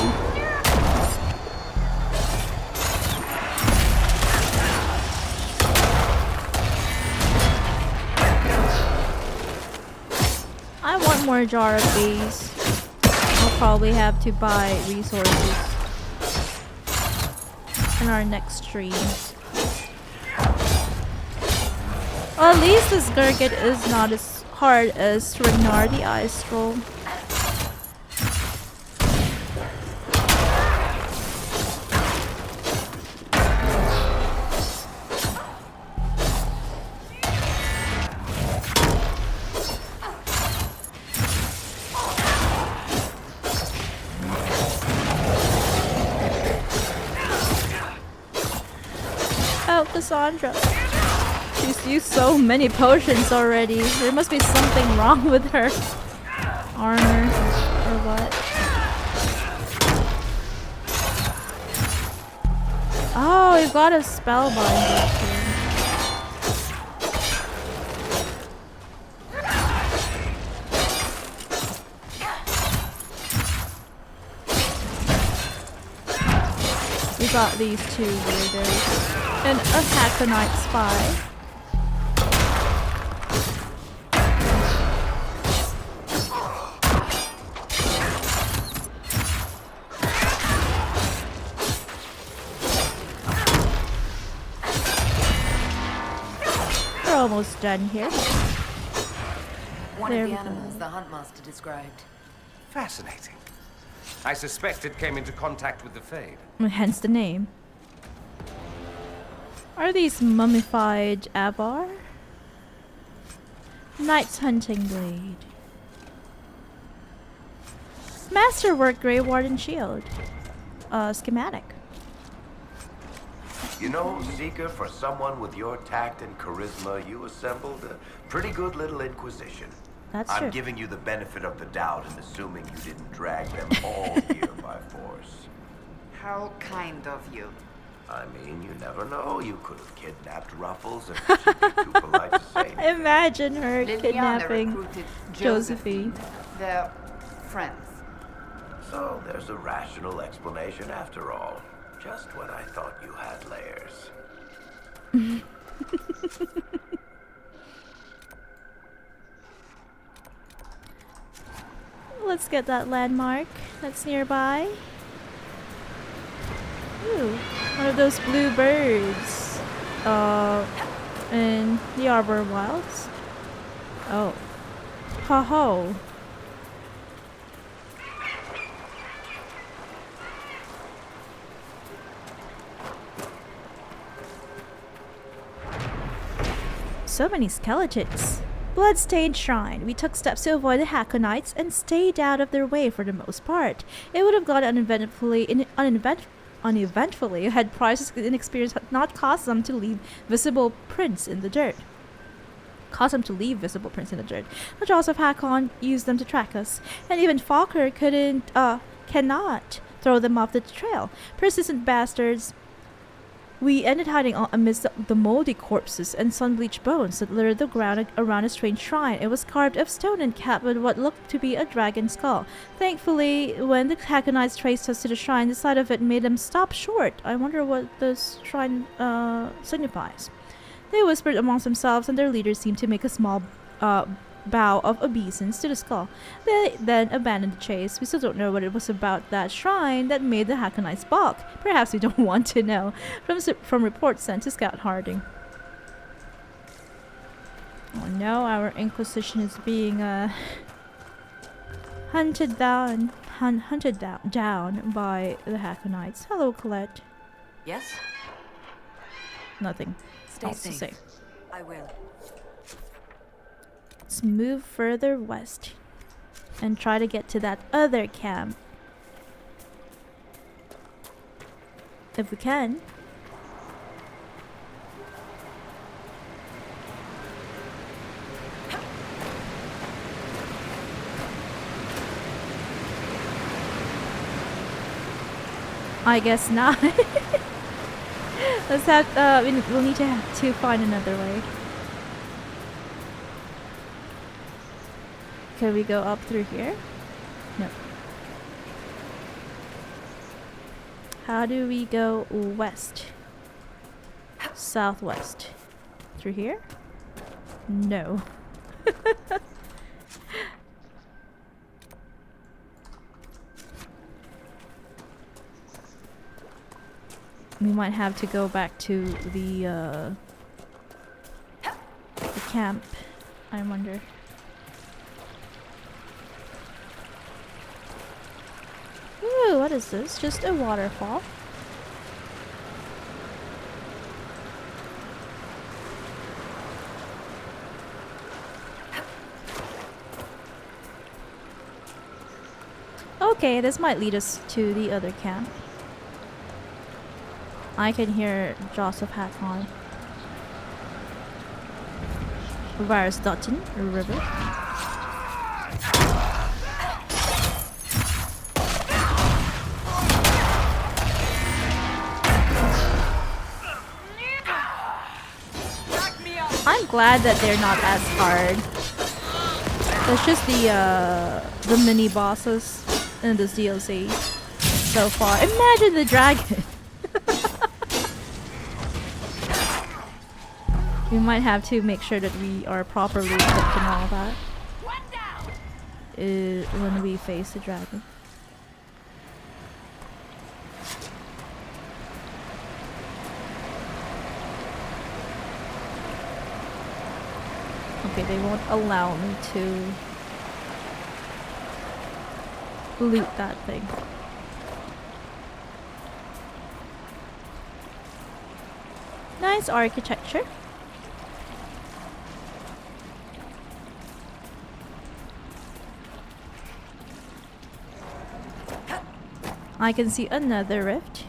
[SPEAKER 1] I want more jar of these. I'll probably have to buy resources in our next stream. Well, at least this Gurgit is not as hard as Ragnar the Ice Troll. Oh, Cassandra. She's used so many potions already. There must be something wrong with her armor or what. Oh, we've got a spellbinder here. We got these two weirdos. And a Haconite spy. We're almost done here.
[SPEAKER 11] One
[SPEAKER 1] There
[SPEAKER 11] of
[SPEAKER 1] we
[SPEAKER 11] the
[SPEAKER 1] go.
[SPEAKER 11] animals the Huntmaster described.
[SPEAKER 10] Fascinating. I suspect it came into contact with the Fade.
[SPEAKER 1] Hence the name. Are these mummified Avvar? Knight's hunting blade. Masterwork Grey Warden shield. Schematic.
[SPEAKER 5] You know, Seeker, for someone with your tact and charisma, you assembled a pretty good little Inquisition.
[SPEAKER 1] That's
[SPEAKER 5] I'm
[SPEAKER 1] true.
[SPEAKER 5] giving you the benefit of the doubt and assuming you didn't drag them all here by force.
[SPEAKER 8] How kind of you.
[SPEAKER 5] I mean, you never know. You could have kidnapped Ruffles and she'd be too polite to say anything.
[SPEAKER 1] Imagine her
[SPEAKER 8] Liliana
[SPEAKER 1] kidnapping
[SPEAKER 8] recruited
[SPEAKER 1] Josephine.
[SPEAKER 8] They're friends.
[SPEAKER 5] So there's a rational explanation after all. Just when I thought you had layers.
[SPEAKER 1] Let's get that landmark that's nearby. Ooh, one of those blue birds. In the Arbor Wilds. Oh. Ha ho. So many skeletons. Bloodstained shrine. We took steps to avoid the Hakonites and stayed out of their way for the most part. It would have gone uneventfully had Price's inexperience not caused them to leave visible prints in the dirt. The jaws of Hakon used them to track us, and even Falker cannot throw them off the trail. Persistent bastards. We ended hiding amidst the moldy corpses and sun-bleached bones that littered the ground around a strange shrine. It was carved of stone and capped with what looked to be a dragon's skull. Thankfully, when the Hakonites traced us to the shrine, the sight of it made them stop short. I wonder what this shrine signifies. They whispered amongst themselves, and their leader seemed to make a small bow of obeisance to the skull. They then abandoned the chase. We still don't know what it was about that shrine that made the Hakonites balk. Perhaps we don't want to know. From reports sent to Scout Harding. Oh no, our Inquisition is being hunted down by the Hakonites. Hello, Colette.
[SPEAKER 11] Yes?
[SPEAKER 1] Nothing.
[SPEAKER 11] Stay
[SPEAKER 1] else to
[SPEAKER 11] safe.
[SPEAKER 1] say.
[SPEAKER 12] I will.
[SPEAKER 1] Let's move further west and try to get to that other camp. If we can. I guess not. Let's have, we'll need to find another way. Can we go up through here? No. How do we go west? Southwest. Through here? No. We might have to go back to the camp, I wonder. Ooh, what is this? Just a waterfall. Okay, this might lead us to the other camp. I can hear Joseph Hakon. Virus Dutton River. I'm glad that they're not as hard. It's just the mini bosses in this DLC so far. Imagine the dragon. We might have to make sure that we are properly equipped and all that when we face the dragon. Okay, they won't allow me to loot that thing. Nice architecture. I can see another rift.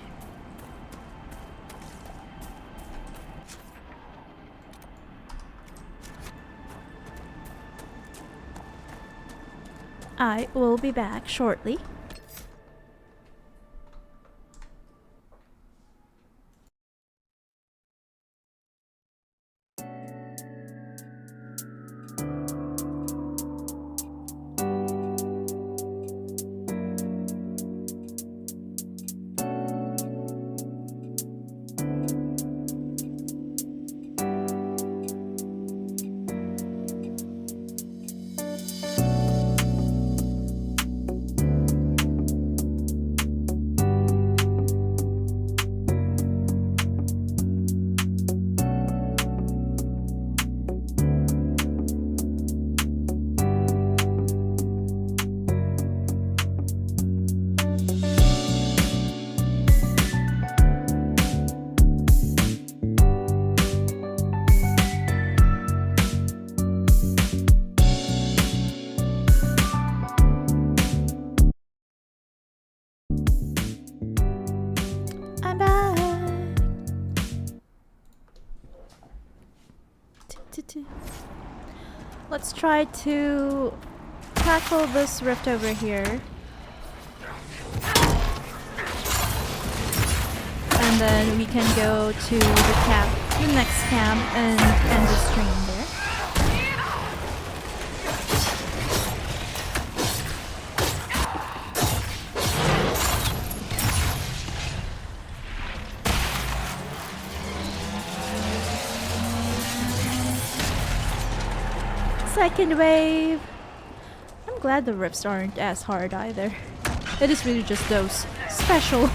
[SPEAKER 1] I will be back shortly. Let's try to tackle this rift over here. And then we can go to the next camp, and end the stream there. Second wave. I'm glad the rifts aren't as hard either. It is really just those special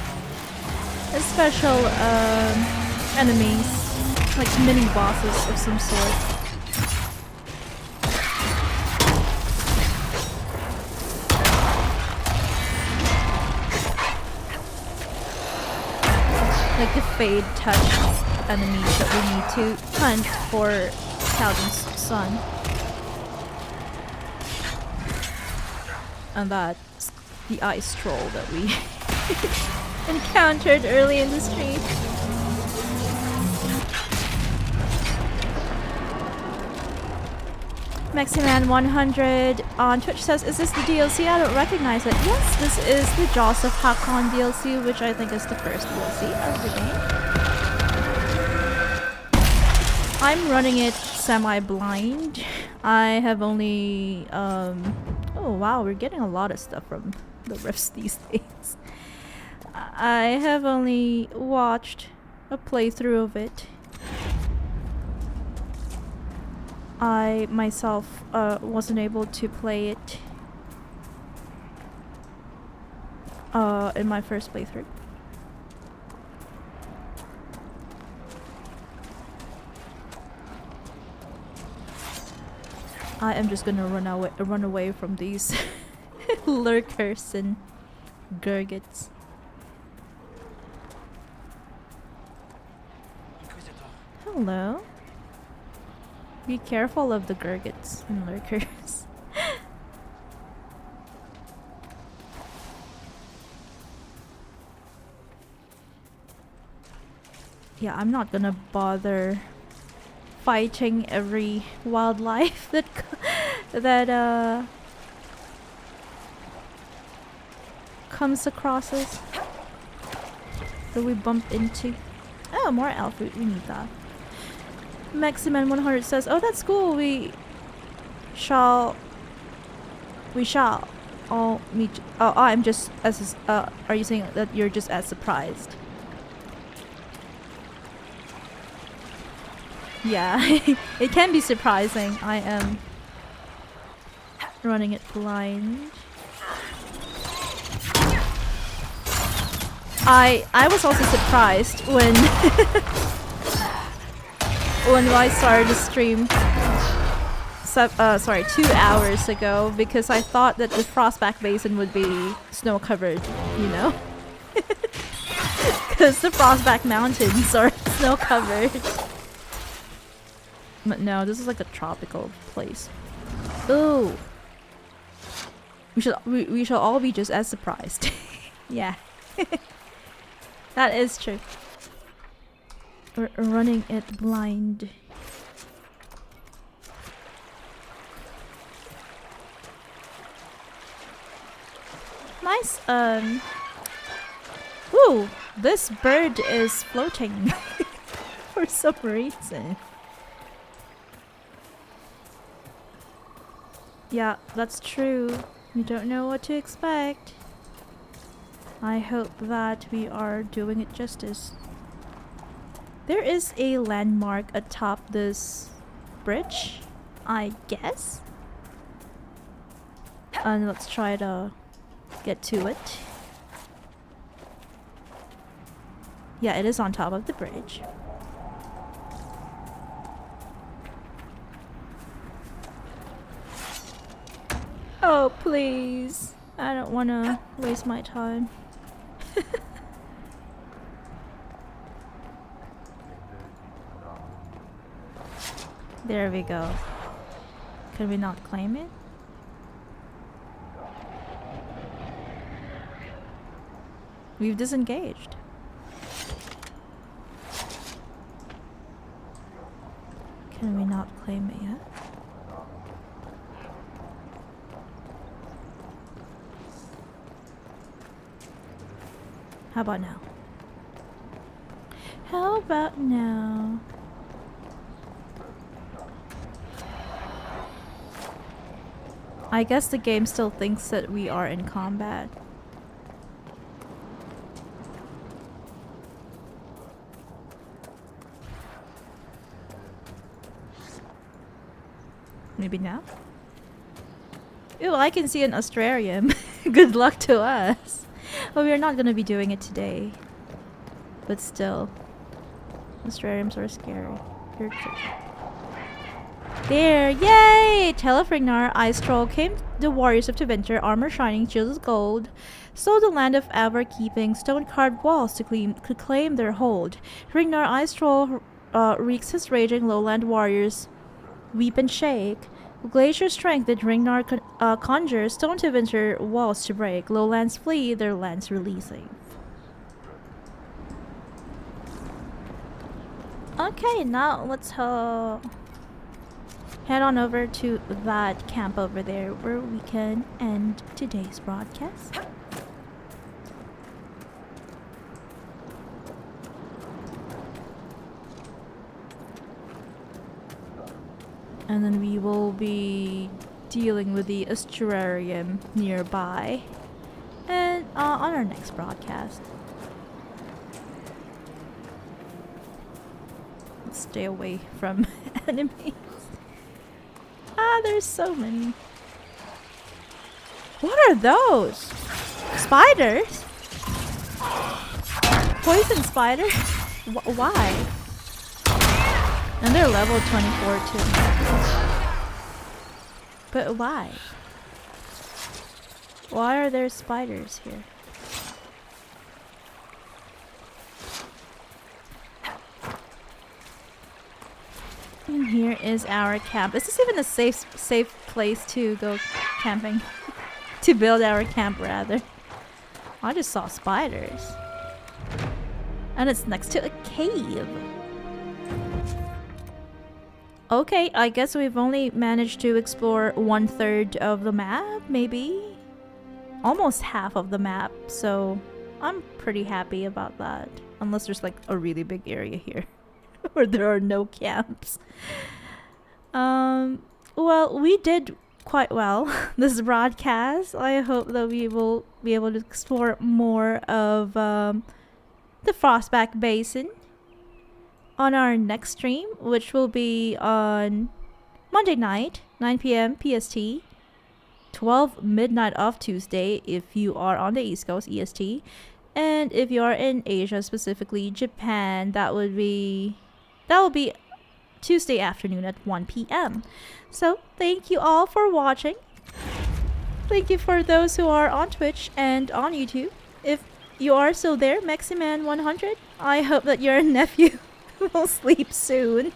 [SPEAKER 1] enemies, like mini bosses of some sort. Like the fade touch enemies that we need to hunt for Calvin's son. And that's the ice troll that we encountered early in the stream. Meximan100 on Twitch says, is this the DLC? I don't recognize it. Yes, this is the Joseph Hakon DLC, which I think is the first DLC of the game. I'm running it semi-blind. I have only oh wow, we're getting a lot of stuff from the rifts these days. I have only watched a playthrough of it. I myself wasn't able to play it in my first playthrough. I am just gonna run away from these lurkers and gurgits. Hello. Be careful of the gurgits and lurkers. Yeah, I'm not gonna bother fighting every wildlife that comes across us, that we bump into. Oh, more elf food. We need that. Maximan 100 says, "Oh, that's cool. We shall all meet." Oh, I'm just as. Are you saying that you're just as surprised? Yeah, it can be surprising. I am running it blind. I was also surprised when when I started the stream 2 hours ago, because I thought that the Frostback Basin would be snow covered, you know? Because the Frostback Mountains are snow covered. But no, this is like a tropical place. Ooh. We shall all be just as surprised. Yeah. That is true. We're running it blind. Nice, ooh, this bird is floating for some reason. Yeah, that's true. We don't know what to expect. I hope that we are doing it justice. There is a landmark atop this bridge, I guess. And let's try to get to it. Yeah, it is on top of the bridge. Oh, please. I don't want to waste my time. There we go. Can we not claim it? We've disengaged. Can we not claim it yet? How about now? How about now? I guess the game still thinks that we are in combat. Maybe now? Ooh, I can see an Australium. Good luck to us. Well, we're not gonna be doing it today. But still. Australiums are scary. There! Yay! Tale of Ringnar, Ice Troll, came the warriors of Tevinter, armor shining, shields of gold, stole the land of Avvar, keeping stone-carved walls to claim their hold. Ringnar, Ice Troll, wreaks his raging lowland warriors weep and shake. Glacier strength did Ringnar conjure stone Tevinter walls to break. Lowlands flee, their lands releasing. Okay, now let's head on over to that camp over there where we can end today's broadcast. And then we will be dealing with the estuarium nearby and on our next broadcast. stay away from enemies. Ah, there's so many. What are those? Spiders? Poison spider? Why? And they're level 24 too. But why? Why are there spiders here? And here is our camp. Is this even a safe place to go camping? To build our camp, rather. I just saw spiders. And it's next to a cave. Okay, I guess we've only managed to explore 1/3 of the map, maybe? Almost half of the map, so I'm pretty happy about that. Unless there's like a really big area here where there are no camps. Well, we did quite well this broadcast. I hope that we will be able to explore more of the Frostback Basin on our next stream, which will be on Monday night, 9 p.m. PST, 12 midnight of Tuesday if you are on the East Coast EST, and if you are in Asia, specifically Japan, that will be Tuesday afternoon at 1 p.m. So thank you all for watching. Thank you for those who are on Twitch and on YouTube. If you are still there, Meximan100, I hope that your nephew will sleep soon.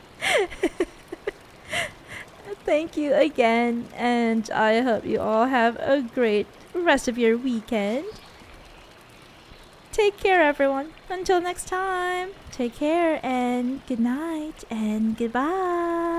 [SPEAKER 1] Thank you again, and I hope you all have a great rest of your weekend. Take care, everyone. Until next time, take care and good night and goodbye.